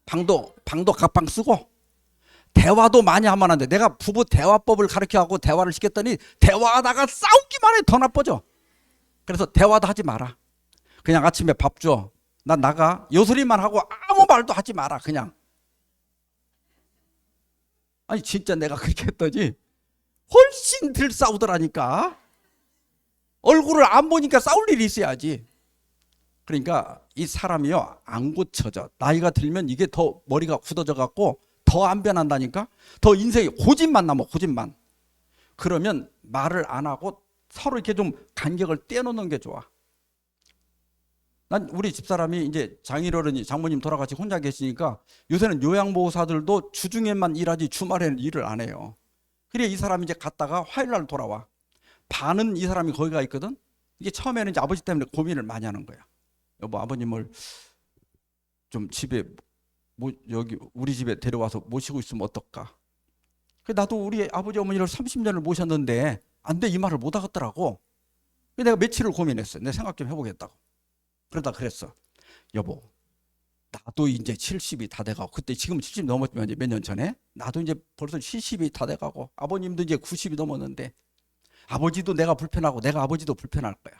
방도 각방 쓰고 대화도 많이 하면 안 돼. 내가 부부 대화법을 가르쳐갖고 대화를 시켰더니 대화하다가 싸우기만 해. 더 나빠져. 그래서 대화도 하지 마라. 그냥 아침에 밥 줘. 나 나가. 요 소리만 하고 아무 말도 하지 마라. 그냥. 아니 진짜 내가 그렇게 했더니 훨씬 덜 싸우더라니까. 얼굴을 안 보니까 싸울 일이 있어야지. 그러니까 이 사람이요, 안 고쳐져. 나이가 들면 이게 더 머리가 굳어져 갖고 더 안 변한다니까. 더 인생이 고집만 남아. 고집만. 그러면 말을 안 하고 서로 이렇게 좀 간격을 떼어놓는 게 좋아. 난 우리 집사람이 이제 장인어른이 장모님 돌아가시고 혼자 계시니까 요새는 요양보호사들도 주중에만 일하지 주말에는 일을 안 해요. 그래 이 사람이 이제 갔다가 화요일날 돌아와. 반은 이 사람이 거기 가 있거든. 이게 처음에는 이제 아버지 때문에 고민을 많이 하는 거야. 여보, 아버님을 좀 집에 여기 우리 집에 데려와서 모시고 있으면 어떨까? 나도 우리 아버지 어머니를 30년을 모셨는데 안 돼, 이 말을 못 하겠더라고. 내가 며칠을 고민했어요. 내가 생각 좀 해보겠다고. 그러다 그랬어. 여보, 나도 이제 70이 다 돼가고, 그때 지금 70 넘었지만 이제 몇 년 전에 나도 이제 벌써 70이 다 돼가고 아버님도 이제 90이 넘었는데 아버지도 내가 불편하고 내가 아버지도 불편할 거야.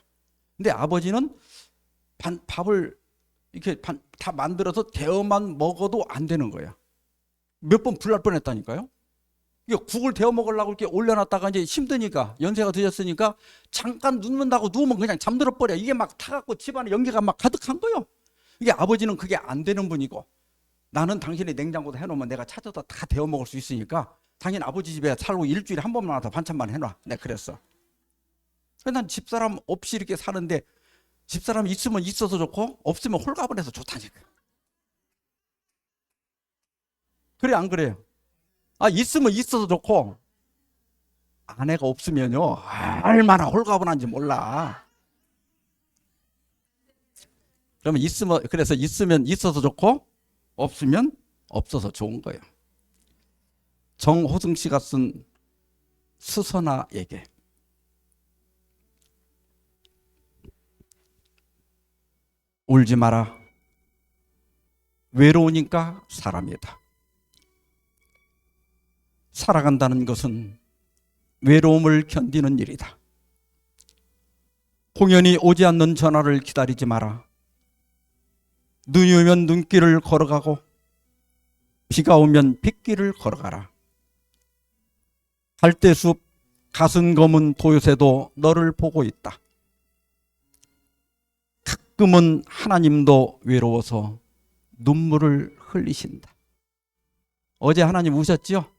근데 아버지는 밥을 이렇게 다 만들어서 데워만 먹어도 안 되는 거야. 몇 번 불날 뻔했다니까요. 이게 국을 데워 먹으려고 이렇게 올려놨다가 이제 힘드니까, 연세가 드셨으니까 잠깐 눕는다고 누우면 그냥 잠들어 버려. 이게 막 타갖고 집안에 연기가 막 가득한 거요. 이게 아버지는 그게 안 되는 분이고, 나는 당신이 냉장고에 해놓으면 내가 찾아서 다 데워 먹을 수 있으니까 당신 아버지 집에 살고 일주일에 한 번만 와서 반찬만 해놔. 내가 그랬어. 난 집사람 없이 이렇게 사는데 집사람 있으면 있어서 좋고 없으면 홀가분해서 좋다니까. 그래 안 그래요? 있으면 있어서 좋고 아내가 없으면요 얼마나 홀가분한지 몰라. 그러면 그래서 있으면 있어서 좋고 없으면 없어서 좋은 거예요. 정호승 씨가 쓴 수선화에게. 울지 마라. 외로우니까 사람이다. 살아간다는 것은 외로움을 견디는 일이다. 공연이 오지 않는 전화를 기다리지 마라. 눈이 오면 눈길을 걸어가고 비가 오면 빗길을 걸어가라. 갈대숲 가슴 검은 도요새도 너를 보고 있다. 가끔은 하나님도 외로워서 눈물을 흘리신다. 어제 하나님 우셨죠?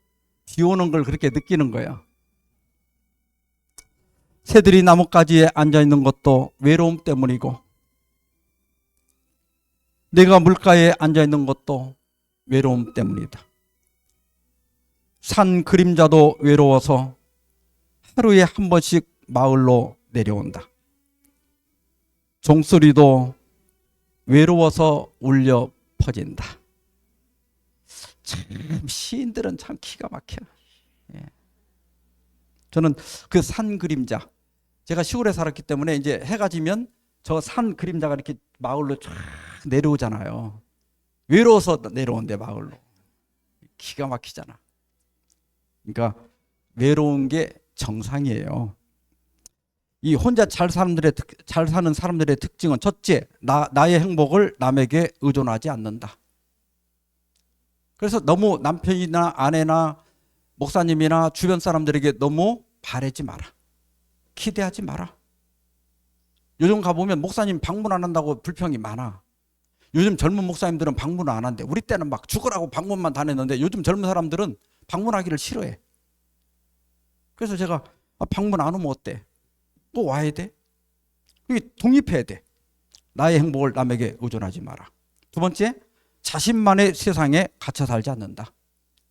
비 오는 걸 그렇게 느끼는 거예요. 새들이 나뭇가지에 앉아있는 것도 외로움 때문이고, 내가 물가에 앉아있는 것도 외로움 때문이다. 산 그림자도 외로워서 하루에 한 번씩 마을로 내려온다. 종소리도 외로워서 울려 퍼진다. 참 시인들은 참 기가 막혀. 예. 저는 그 산 그림자, 제가 시골에 살았기 때문에 이제 해가 지면 저 산 그림자가 이렇게 마을로 쫙 내려오잖아요. 외로워서 내려온대 마을로. 기가 막히잖아. 그러니까 외로운 게 정상이에요. 이 혼자 잘 사는 사람들의 특징은 첫째, 나의 행복을 남에게 의존하지 않는다. 그래서 너무 남편이나 아내나 목사님이나 주변 사람들에게 너무 바라지 마라. 기대하지 마라. 요즘 가보면 목사님 방문 안 한다고 불평이 많아. 요즘 젊은 목사님들은 방문을 안 한대. 우리 때는 막 죽으라고 방문만 다녔는데 요즘 젊은 사람들은 방문하기를 싫어해. 그래서 제가 방문 안 오면 어때? 또 와야 돼? 이게 독립해야 돼. 나의 행복을 남에게 의존하지 마라. 두 번째, 자신만의 세상에 갇혀 살지 않는다.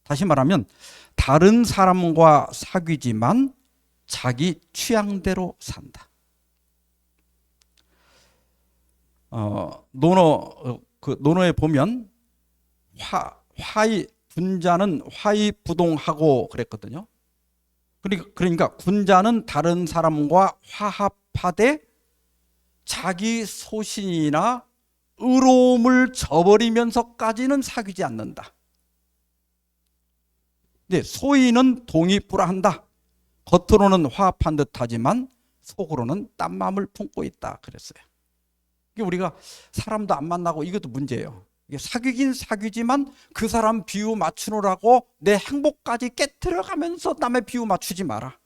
다시 말하면 다른 사람과 사귀지만 자기 취향대로 산다. 논어에 보면 군자는 화의부동하고 그랬거든요. 그러니까 군자는 다른 사람과 화합하되 자기 소신이나 의로움을 저버리면서까지는 사귀지 않는다. 네, 소인은 동의불화한다. 겉으로는 화합한 듯하지만 속으로는 딴 마음을 품고 있다 그랬어요. 이게 우리가 사람도 안 만나고 이것도 문제예요. 이게 사귀긴 사귀지만 그 사람 비유 맞추느라고 내 행복까지 깨트려가면서 남의 비유 맞추지 마라.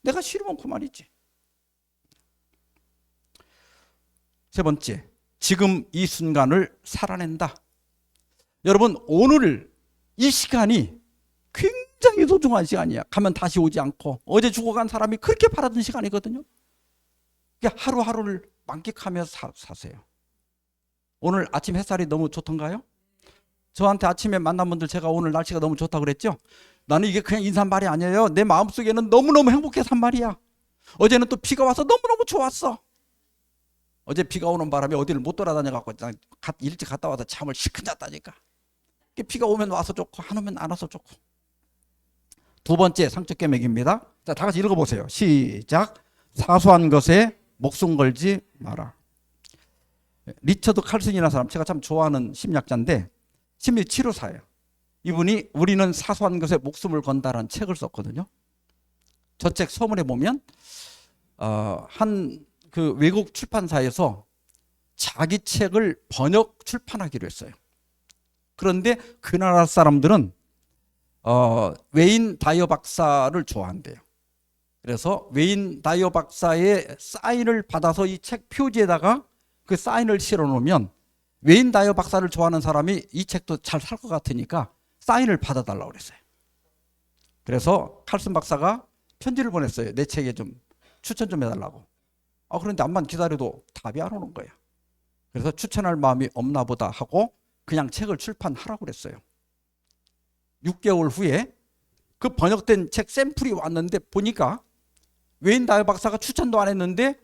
내가 싫으면 그만이지. 세 번째, 지금 이 순간을 살아낸다. 여러분, 오늘 이 시간이 굉장히 소중한 시간이야. 가면 다시 오지 않고 어제 죽어간 사람이 그렇게 바라던 시간이거든요. 그러니까 하루하루를 만끽하면서 사세요. 오늘 아침 햇살이 너무 좋던가요? 저한테 아침에 만난 분들 제가 오늘 날씨가 너무 좋다고 그랬죠? 나는 이게 그냥 인사말이 아니에요. 내 마음속에는 너무너무 행복해서 한 말이야. 어제는 또 비가 와서 너무너무 좋았어. 어제 비가 오는 바람에 어디를 못 돌아다녀갖고 일찍 갔다 와서 잠을 실컷 잤다니까. 비가 오면 와서 좋고 안 오면 안 와서 좋고. 두 번째 상적 계명입니다. 자, 다 같이 읽어보세요. 시작. 사소한 것에 목숨 걸지 마라. 리처드 칼슨이라는 사람, 제가 참 좋아하는 심리학자인데 심리 치료사예요. 이분이 우리는 사소한 것에 목숨을 건다라는 책을 썼거든요. 저 책 서문에 보면 한 그 외국 출판사에서 자기 책을 번역 출판하기로 했어요. 그런데 그 나라 사람들은 웨인 다이어 박사를 좋아한대요. 그래서 웨인 다이어 박사의 사인을 받아서 이 책 표지에다가 그 사인을 실어 놓으면 웨인 다이어 박사를 좋아하는 사람이 이 책도 잘 살 것 같으니까 사인을 받아달라고 그랬어요. 그래서 칼슨 박사가 편지를 보냈어요. 내 책에 좀 추천 좀 해달라고. 그런데 암만 기다려도 답이 안 오는 거예요. 그래서 추천할 마음이 없나 보다 하고 그냥 책을 출판하라고 그랬어요. 6개월 후에 그 번역된 책 샘플이 왔는데 보니까 웨인 다이어 박사가 추천도 안 했는데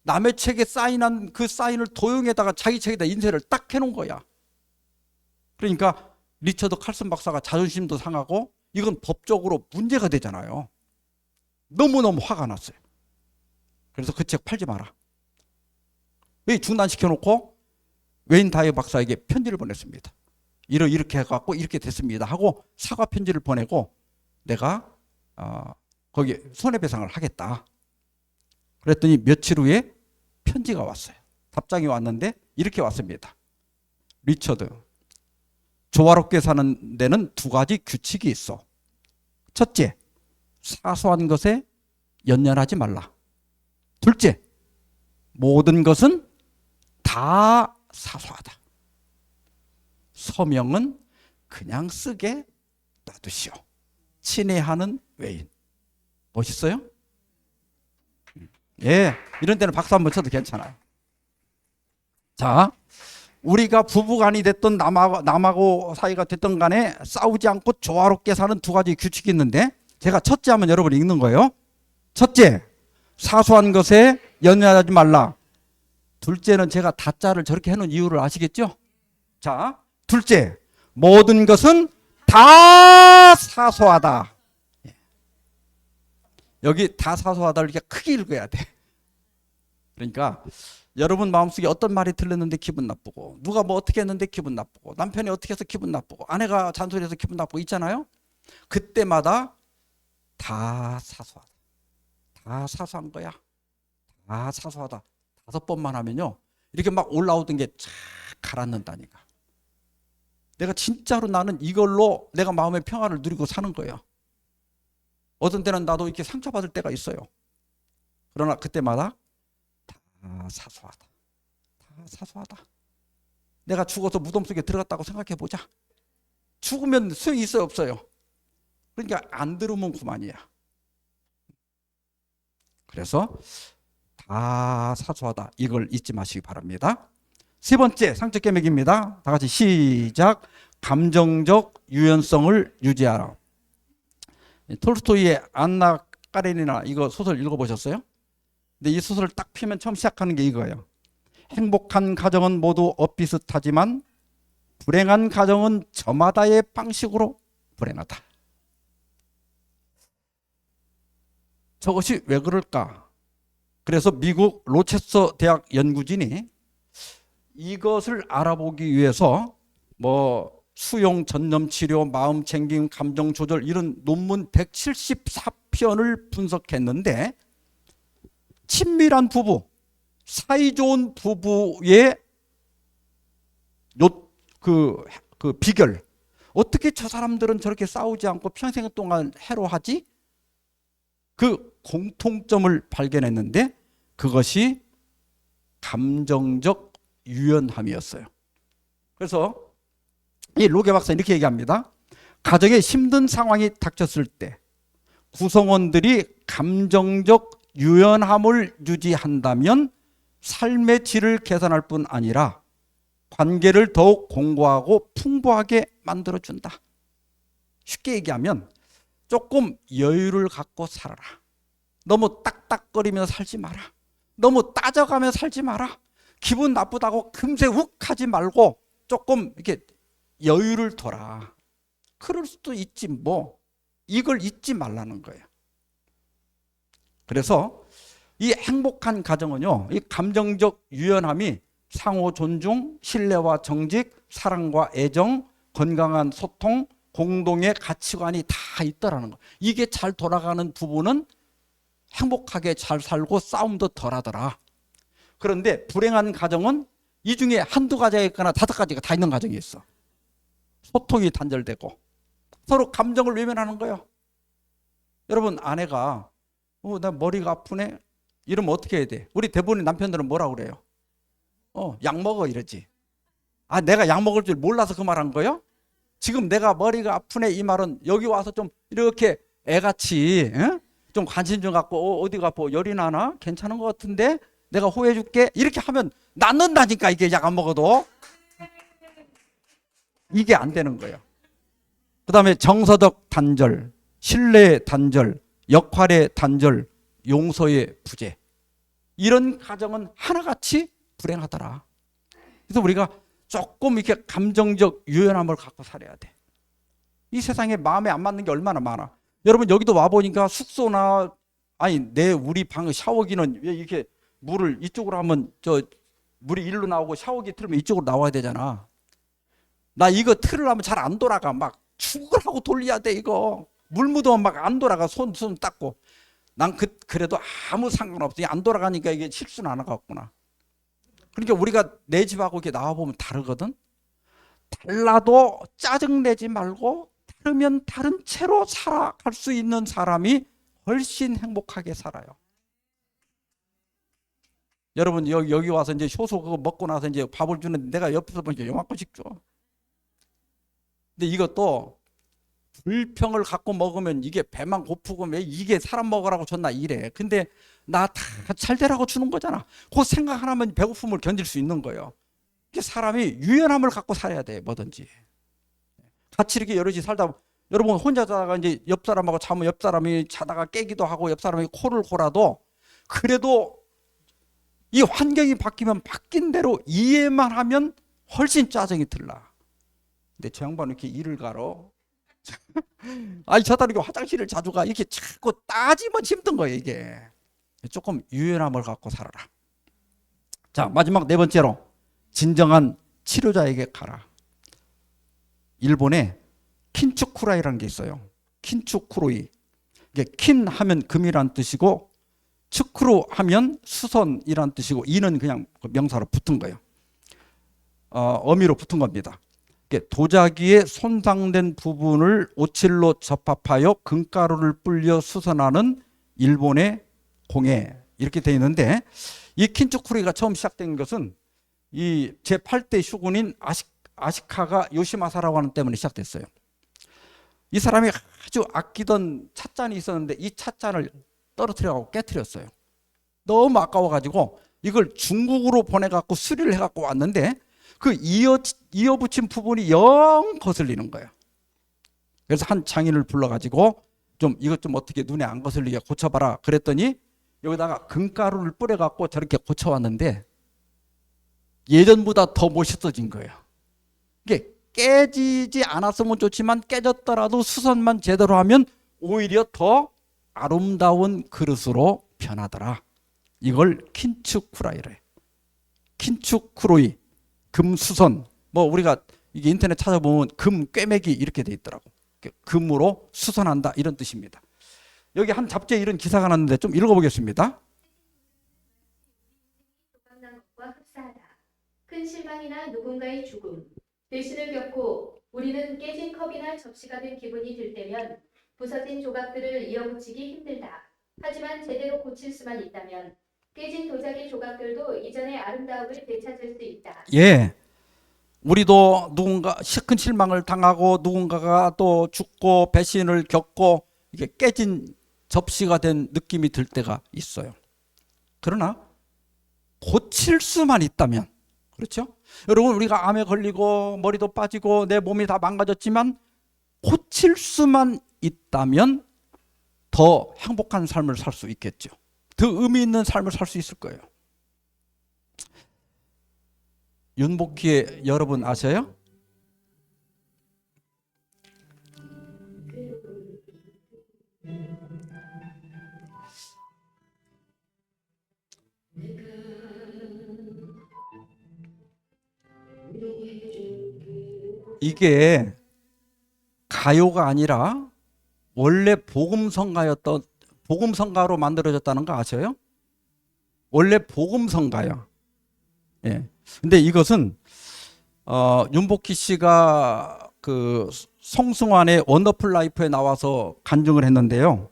남의 책에 사인한 그 사인을 도용에다가 자기 책에다 인쇄를 딱 해놓은 거야. 그러니까 리처드 칼슨 박사가 자존심도 상하고 이건 법적으로 문제가 되잖아요. 너무너무 화가 났어요. 그래서 그 책 팔지 마라. 왜 중단시켜놓고 웨인 다이어 박사에게 편지를 보냈습니다. 이렇게 해갖고 이렇게 됐습니다 하고 사과 편지를 보내고 내가 거기 손해배상을 하겠다. 그랬더니 며칠 후에 편지가 왔어요. 답장이 왔는데 이렇게 왔습니다. 리처드, 조화롭게 사는 데는 두 가지 규칙이 있어. 첫째, 사소한 것에 연연하지 말라. 둘째, 모든 것은 다 사소하다. 서명은 그냥 쓰게 놔두시오. 친애하는 웨인. 멋있어요? 예, 이런 때는 박수 한번 쳐도 괜찮아요. 자, 우리가 부부간이 됐든 남하고 사이가 됐든 간에 싸우지 않고 조화롭게 사는 두 가지 규칙이 있는데 제가 첫째 하면 여러분이 읽는 거예요. 첫째, 사소한 것에 연연하지 말라. 둘째는 제가 다자를 저렇게 해놓은 이유를 아시겠죠? 자, 둘째, 모든 것은 다 사소하다. 여기 다 사소하다를 이렇게 크게 읽어야 돼. 그러니까 여러분 마음속에 어떤 말이 들렸는데 기분 나쁘고, 누가 뭐 어떻게 했는데 기분 나쁘고, 남편이 어떻게 해서 기분 나쁘고, 아내가 잔소리해서 기분 나쁘고 있잖아요. 그때마다 다 사소하다. 다 사소한 거야. 다 사소하다. 5번만 하면요, 이렇게 막 올라오던 게 쫙 가라앉는다니까. 내가 진짜로 나는 이걸로 내가 마음의 평화를 누리고 사는 거예요. 어떤 때는 나도 이렇게 상처받을 때가 있어요. 그러나 그때마다 다 사소하다. 다 사소하다. 내가 죽어서 무덤 속에 들어갔다고 생각해 보자. 죽으면 소용이 있어요, 없어요? 그러니까 안 들으면 그만이야. 그래서 다 사소하다. 이걸 잊지 마시기 바랍니다. 세 번째 상적 계명입니다. 다 같이 시작. 감정적 유연성을 유지하라. 톨스토이의 안나 까레니나 이거 소설 읽어보셨어요? 근데 이 소설을 딱 피면 처음 시작하는 게 이거예요. 행복한 가정은 모두 엇비슷하지만 불행한 가정은 저마다의 방식으로 불행하다. 저것이 왜 그럴까? 그래서 미국 로체스터 대학 연구진이 이것을 알아보기 위해서 뭐 수용, 전염 치료, 마음 챙김, 감정 조절 이런 논문 174편을 분석했는데, 친밀한 부부, 사이 좋은 부부의 그 비결, 어떻게 저 사람들은 저렇게 싸우지 않고 평생 동안 해로하지? 그 공통점을 발견했는데 그것이 감정적 유연함이었어요. 그래서 이 로게 박사 이렇게 얘기합니다. 가정에 힘든 상황이 닥쳤을 때 구성원들이 감정적 유연함을 유지한다면 삶의 질을 개선할 뿐 아니라 관계를 더욱 공고하고 풍부하게 만들어준다. 쉽게 얘기하면 조금 여유를 갖고 살아라. 너무 딱딱거리면서 살지 마라. 너무 따져가며 살지 마라. 기분 나쁘다고 금세 욱하지 말고 조금 이렇게 여유를 둬라. 그럴 수도 있지 뭐. 이걸 잊지 말라는 거예요. 그래서 이 행복한 가정은요, 이 감정적 유연함이 상호 존중, 신뢰와 정직, 사랑과 애정, 건강한 소통, 공동의 가치관이 다 있더라는 거예요. 이게 잘 돌아가는 부부는 행복하게 잘 살고 싸움도 덜 하더라. 그런데 불행한 가정은 이 중에 한두 가지가 있거나 5가지가 다 있는 가정이 있어. 소통이 단절되고 서로 감정을 외면하는 거예요. 여러분, 아내가 나 머리가 아프네 이러면 어떻게 해야 돼? 우리 대부분의 남편들은 뭐라고 그래요? 약 먹어 이러지. 내가 약 먹을 줄 몰라서 그 말 한 거예요? 지금 내가 머리가 아프네 이 말은 여기 와서 좀 이렇게 애같이 좀 관심 좀 갖고 어디가 아파? 열이 나나? 괜찮은 것 같은데 내가 호해해 줄게 이렇게 하면 낫는다니까. 이게 약 안 먹어도 이게 안 되는 거예요. 그 다음에 정서적 단절, 신뢰의 단절, 역할의 단절, 용서의 부재, 이런 가정은 하나같이 불행하더라. 그래서 우리가 조금 이렇게 감정적 유연함을 갖고 살아야 돼. 이 세상에 마음에 안 맞는 게 얼마나 많아. 여러분 여기도 와보니까 숙소나 우리 방 샤워기는 왜 이렇게 물을 이쪽으로 하면 물이 일로 나오고 샤워기 틀면 이쪽으로 나와야 되잖아. 나 이거 틀으려면 잘 안 돌아가. 막 축을 하고 돌려야 돼. 이거 물 묻으면 막 안 돌아가. 손 닦고. 난 그래도 아무 상관없어. 안 돌아가니까 이게 실수는 안 하겠구나. 그러니까 우리가 내 집하고 이렇게 나와보면 다르거든. 달라도 짜증내지 말고 다르면 다른 채로 살아갈 수 있는 사람이 훨씬 행복하게 살아요. 여러분 여기 와서 이제 효소 그거 먹고 나서 이제 밥을 주는데 내가 옆에서 보니까 요만큼씩 줘. 근데 이것도 불평을 갖고 먹으면 이게 배만 고프고 왜 이게 사람 먹으라고 줬나 이래. 근데 나 다 잘 되라고 주는 거잖아. 그 생각 하나면 배고픔을 견딜 수 있는 거예요. 이게 사람이 유연함을 갖고 살아야 돼. 뭐든지 같이 이렇게 여럿이 살다 여러분 혼자 자다가 이제 옆 사람하고 자면 옆 사람이 자다가 깨기도 하고 옆 사람이 코를 골아도 그래도 이 환경이 바뀌면 바뀐 대로 이해만 하면 훨씬 짜증이 들라. 근데 저 양반은 이렇게 일을 가러 아니 저 사람이 화장실을 자주 가 이렇게 자꾸 따지면 힘든 거예요. 이게 조금 유연함을 갖고 살아라. 자, 마지막 네 번째로 진정한 치료자에게 가라. 일본에 킨추쿠라이라는 게 있어요. 킨추쿠로이. 이게 킨 하면 금이란 뜻이고 츠쿠로 하면 수선이란 뜻이고 이는 그냥 명사로 붙은 거예요. 어미로 붙은 겁니다. 도자기의 손상된 부분을 오칠로 접합하여 금가루를 불려 수선하는 일본의 공예 이렇게 되어 있는데 이 킨추쿠로이가 처음 시작된 것은 이 제8대 슈군인 아시카가 요시마사라고 하는 때문에 시작됐어요. 이 사람이 아주 아끼던 찻잔이 있었는데 이 찻잔을 떨어뜨려갖고 깨뜨렸어요. 너무 아까워가지고 이걸 중국으로 보내갖고 수리를 해갖고 왔는데 그 이어붙인 부분이 영 거슬리는 거예요. 그래서 한 장인을 불러가지고 좀 이것 좀 어떻게 눈에 안 거슬리게 고쳐봐라 그랬더니 여기다가 금가루를 뿌려갖고 저렇게 고쳐왔는데 예전보다 더 멋있어진 거예요. 이게 깨지지 않았으면 좋지만 깨졌더라도 수선만 제대로 하면 오히려 더 아름다운 그릇으로 변하더라. 이걸 킨추쿠라이래. 킨추쿠로이, 금수선. 뭐 우리가 이게 인터넷 찾아보면 금 꿰매기 이렇게 돼 있더라고. 금으로 수선한다 이런 뜻입니다. 여기 한 잡지에 이런 기사가 났는데 좀 읽어보겠습니다. 조각난 것과 흡사하다. 큰 실망이나 누군가의 죽음, 배신을 겪고 우리는 깨진 컵이나 접시가 된 기분이 들 때면 부서진 조각들을 이어붙이기 힘들다. 하지만 제대로 고칠 수만 있다면 깨진 도자기 조각들도 이전의 아름다움을 되찾을 수 있다. 예. 우리도 누군가 큰 실망을 당하고 누군가가 또 죽고 배신을 겪고 이게 깨진 접시가 된 느낌이 들 때가 있어요. 그러나 고칠 수만 있다면, 그렇죠? 여러분, 우리가 암에 걸리고 머리도 빠지고 내 몸이 다 망가졌지만 고칠 수만 있다면 더 행복한 삶을 살 수 있겠죠. 더 의미 있는 삶을 살 수 있을 거예요. 윤복희의 여러분 아세요? 이게 가요가 아니라 원래 복음성가로 만들어졌다는 거 아세요? 원래 복음성가요. 예. 근데 이것은 윤복희 씨가 그 송승환의 원더풀 라이프에 나와서 간증을 했는데요.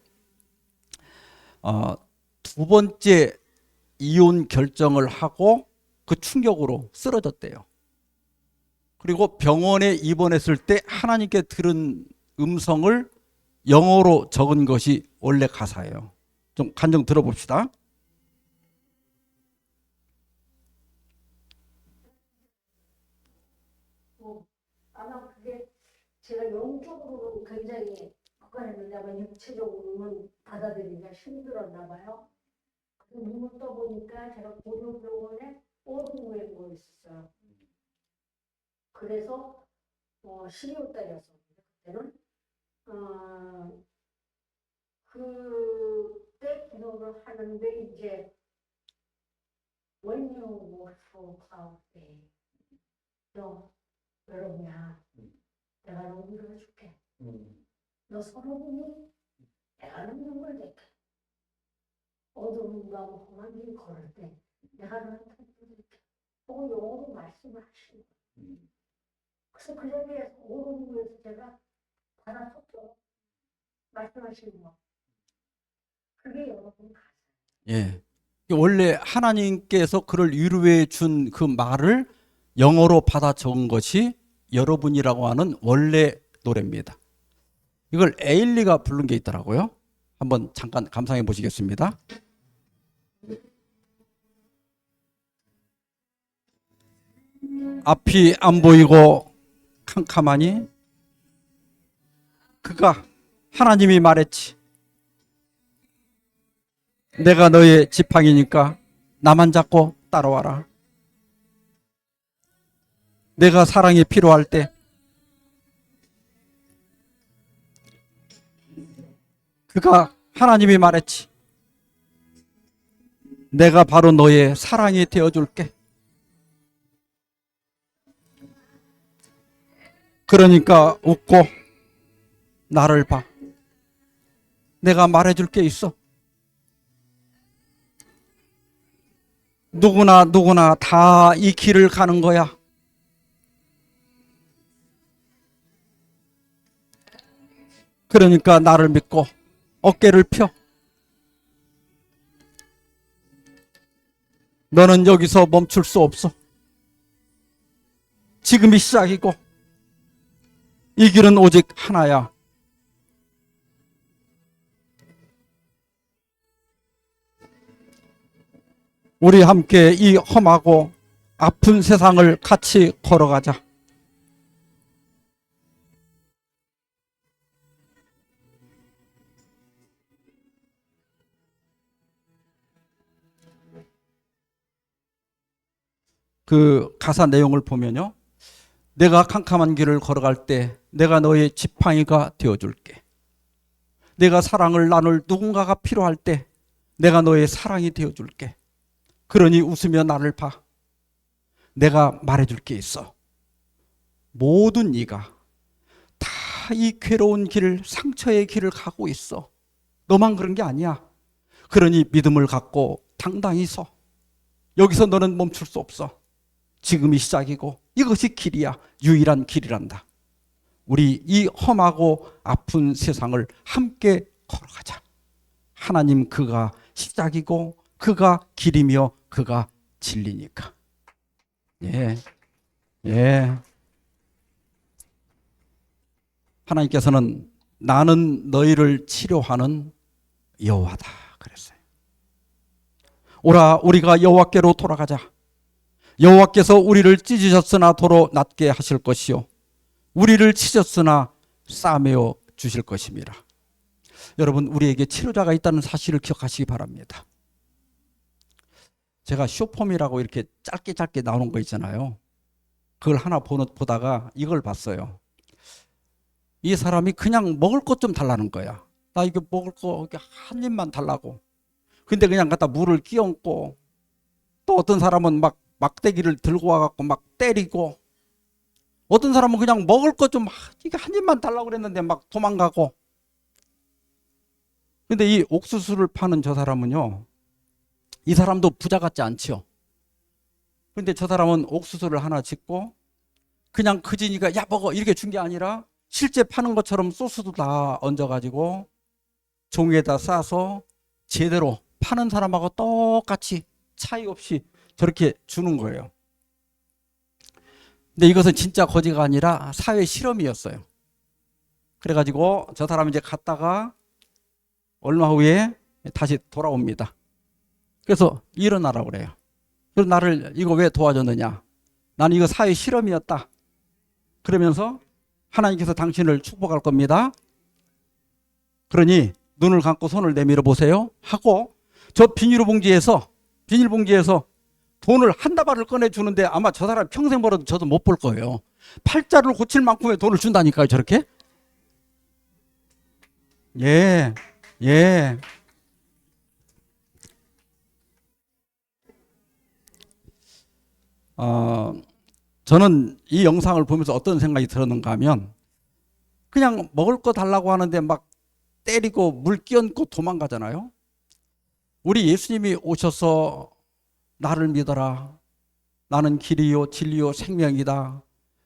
두 번째 이혼 결정을 하고 그 충격으로 쓰러졌대요. 그리고 병원에 입원했을 때 하나님께 들은 음성을 영어로 적은 것이 원래 가사예요. 좀 간증 들어봅시다. 아마 그게 제가 영적으로 굉장히 걱정했는데 육체적으로는 받아들이기가 힘들었나 봐요. 눈을 떠보니까 제가 고려병원에 오른무에 누워 있었어요. 그래서 12월달이었었는데 그때는 그때 기도를 하는데 이제 원유모수 사업 때 너 외롭냐? 내가 너 밀어줄게. 너 서러우니 내가 너 눈물 낼게. 어두움과 험한 길 걸을 때 내가 너한테 줄게. 혹은 영어로 말씀을 하시는 거예요. 그래서 그 자리에서 오른무에서 제가 받았었죠. 말씀하시는 거. 그게 여러분 가사예요. 예. 원래 하나님께서 그를 위로해 준 그 말을 영어로 받아 적은 것이 여러분이라고 하는 원래 노래입니다. 이걸 에일리가 부른 게 있더라고요. 한번 잠깐 감상해 보시겠습니다. 앞이 안 보이고 캄캄하니 그가 하나님이 말했지. 내가 너의 지팡이니까 나만 잡고 따라와라. 내가 사랑이 필요할 때 그가 하나님이 말했지. 내가 바로 너의 사랑이 되어줄게. 그러니까 웃고 나를 봐. 내가 말해줄 게 있어. 누구나 다 이 길을 가는 거야. 그러니까 나를 믿고 어깨를 펴. 너는 여기서 멈출 수 없어. 지금이 시작이고 이 길은 오직 하나야. 우리 함께 이 험하고 아픈 세상을 같이 걸어가자. 그 가사 내용을 보면요. 내가 캄캄한 길을 걸어갈 때 내가 너의 지팡이가 되어줄게. 내가 사랑을 나눌 누군가가 필요할 때 내가 너의 사랑이 되어줄게. 그러니 웃으며 나를 봐. 내가 말해줄 게 있어. 모든 이가 다 이 괴로운 길, 상처의 길을 가고 있어. 너만 그런 게 아니야. 그러니 믿음을 갖고 당당히 서. 여기서 너는 멈출 수 없어. 지금이 시작이고 이것이 길이야. 유일한 길이란다. 우리 이 험하고 아픈 세상을 함께 걸어가자. 하나님 그가 시작이고 그가 길이며 그가 진리니까. 예. 하나님께서는 나는 너희를 치료하는 여호와다 그랬어요. 오라 우리가 여호와께로 돌아가자. 여호와께서 우리를 찢으셨으나 도로 낫게 하실 것이요 우리를 치셨으나 싸매어 주실 것입니다. 여러분 우리에게 치료자가 있다는 사실을 기억하시기 바랍니다. 제가 쇼폼이라고 이렇게 짧게 나오는 거 있잖아요. 그걸 하나 보다가 이걸 봤어요. 이 사람이 그냥 먹을 것 좀 달라는 거야. 나 이거 먹을 거 한 입만 달라고. 근데 그냥 갖다 물을 끼얹고 또 어떤 사람은 막 막대기를 들고 와갖고 막 때리고 어떤 사람은 그냥 먹을 것 좀 이게 한 입만 달라고 그랬는데 막 도망가고. 근데 이 옥수수를 파는 저 사람은요. 이 사람도 부자 같지 않죠. 근데 저 사람은 옥수수를 하나 짓고 그냥 그지니까 야 먹어 이렇게 준 게 아니라 실제 파는 것처럼 소스도 다 얹어가지고 종이에다 싸서 제대로 파는 사람하고 똑같이 차이 없이 저렇게 주는 거예요. 근데 이것은 진짜 거지가 아니라 사회 실험이었어요. 그래가지고 저 사람이 이제 갔다가 얼마 후에 다시 돌아옵니다. 그래서 일어나라고 그래요. 그래서 나를 이거 왜 도와줬느냐? 나는 이거 사회 실험이었다. 그러면서 하나님께서 당신을 축복할 겁니다. 그러니 눈을 감고 손을 내밀어 보세요. 하고 저 비닐봉지에서 돈을 한 다발을 꺼내주는데 아마 저 사람 평생 벌어도 저도 못 볼 거예요. 팔자를 고칠 만큼의 돈을 준다니까요. 저렇게. 예. 저는 이 영상을 보면서 어떤 생각이 들었는가 하면 그냥 먹을 거 달라고 하는데 막 때리고 물 끼얹고 도망가잖아요. 우리 예수님이 오셔서 나를 믿어라. 나는 길이요 진리요 생명이다.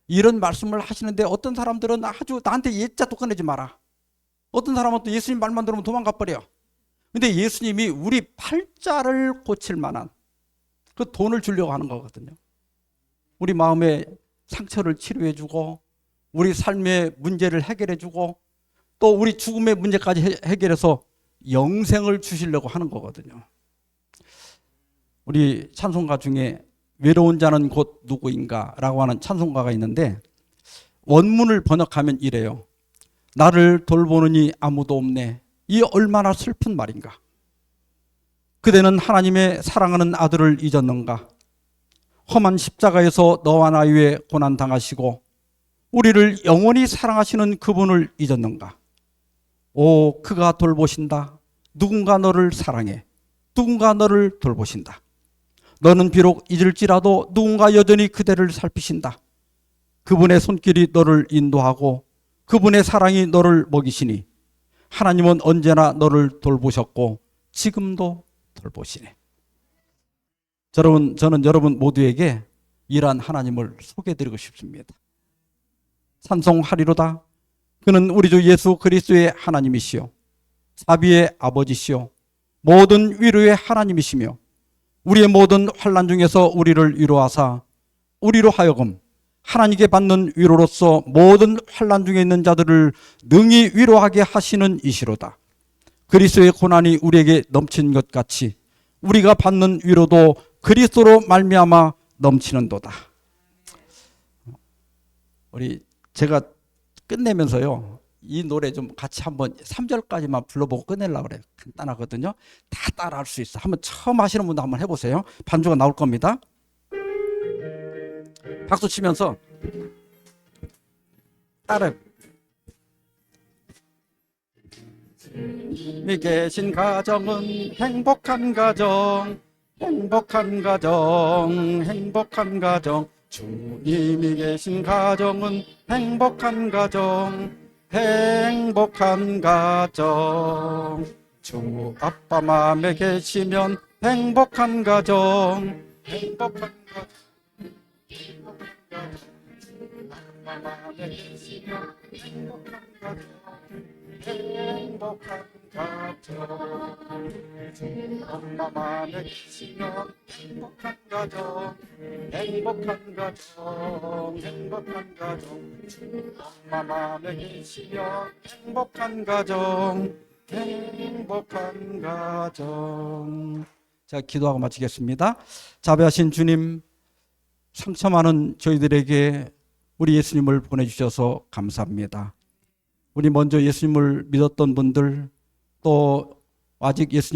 이런 말씀을 하시는데 어떤 사람들은 아주 나한테 예자도 꺼내지 마라. 어떤 사람은 또 예수님 말만 들으면 도망가 버려. 근데 예수님이 우리 팔자를 고칠 만한 그 돈을 주려고 하는 거거든요. 우리 마음의 상처를 치료해주고 우리 삶의 문제를 해결해주고 또 우리 죽음의 문제까지 해결해서 영생을 주시려고 하는 거거든요. 우리 찬송가 중에 외로운 자는 곧 누구인가 라고 하는 찬송가가 있는데 원문을 번역하면 이래요. 나를 돌보느니 아무도 없네. 이 얼마나 슬픈 말인가. 그대는 하나님의 사랑하는 아들을 잊었는가. 험한 십자가에서 너와 나 위해 고난당하시고 우리를 영원히 사랑하시는 그분을 잊었는가. 오, 그가 돌보신다. 누군가 너를 사랑해. 누군가 너를 돌보신다. 너는 비록 잊을지라도 누군가 여전히 그대를 살피신다. 그분의 손길이 너를 인도하고 그분의 사랑이 너를 먹이시니 하나님은 언제나 너를 돌보셨고 지금도 돌보시네. 저는 여러분 모두에게 이러한 하나님을 소개해드리고 싶습니다. 찬송하리로다. 그는 우리 주 예수 그리스도의 하나님이시요 자비의 아버지시요 모든 위로의 하나님이시며 우리의 모든 환난 중에서 우리를 위로하사 우리로 하여금 하나님께 받는 위로로서 모든 환난 중에 있는 자들을 능히 위로하게 하시는 이시로다. 그리스도의 고난이 우리에게 넘친 것 같이 우리가 받는 위로도 그리스도로 말미암아 넘치는도다. 제가 끝내면서요, 이 노래 좀 같이 한번 3절까지만 불러보고 끝내려고 그래요. 간단하거든요. 다 따라할 수 있어. 한번 처음 하시는 분도 한번 해보세요. 반주가 나올 겁니다. 박수 치면서 따라. 주님이 계신 가정은 행복한 가정, 행복한 가정, 행복한 가정. 주님이 계신 가정은 행복한 가정, 행복한 가정. 주 아빠 마음에 계시면 행복한 가정, 행복한 가정. 아빠 마음에 계시면 행복한 가정, 행복한 가정. 엄마 마음에 계시면 행복한 가정, 행복한 가정, 행복한 가정. 엄마 마음에 계시면 행복한 가정, 행복한 가정. 자, 기도하고 마치겠습니다. 자비하신 주님, 상처 많은 저희들에게 우리 예수님을 보내주셔서 감사합니다. 우리 먼저 예수님을 믿었던 분들, 또 아직 예수님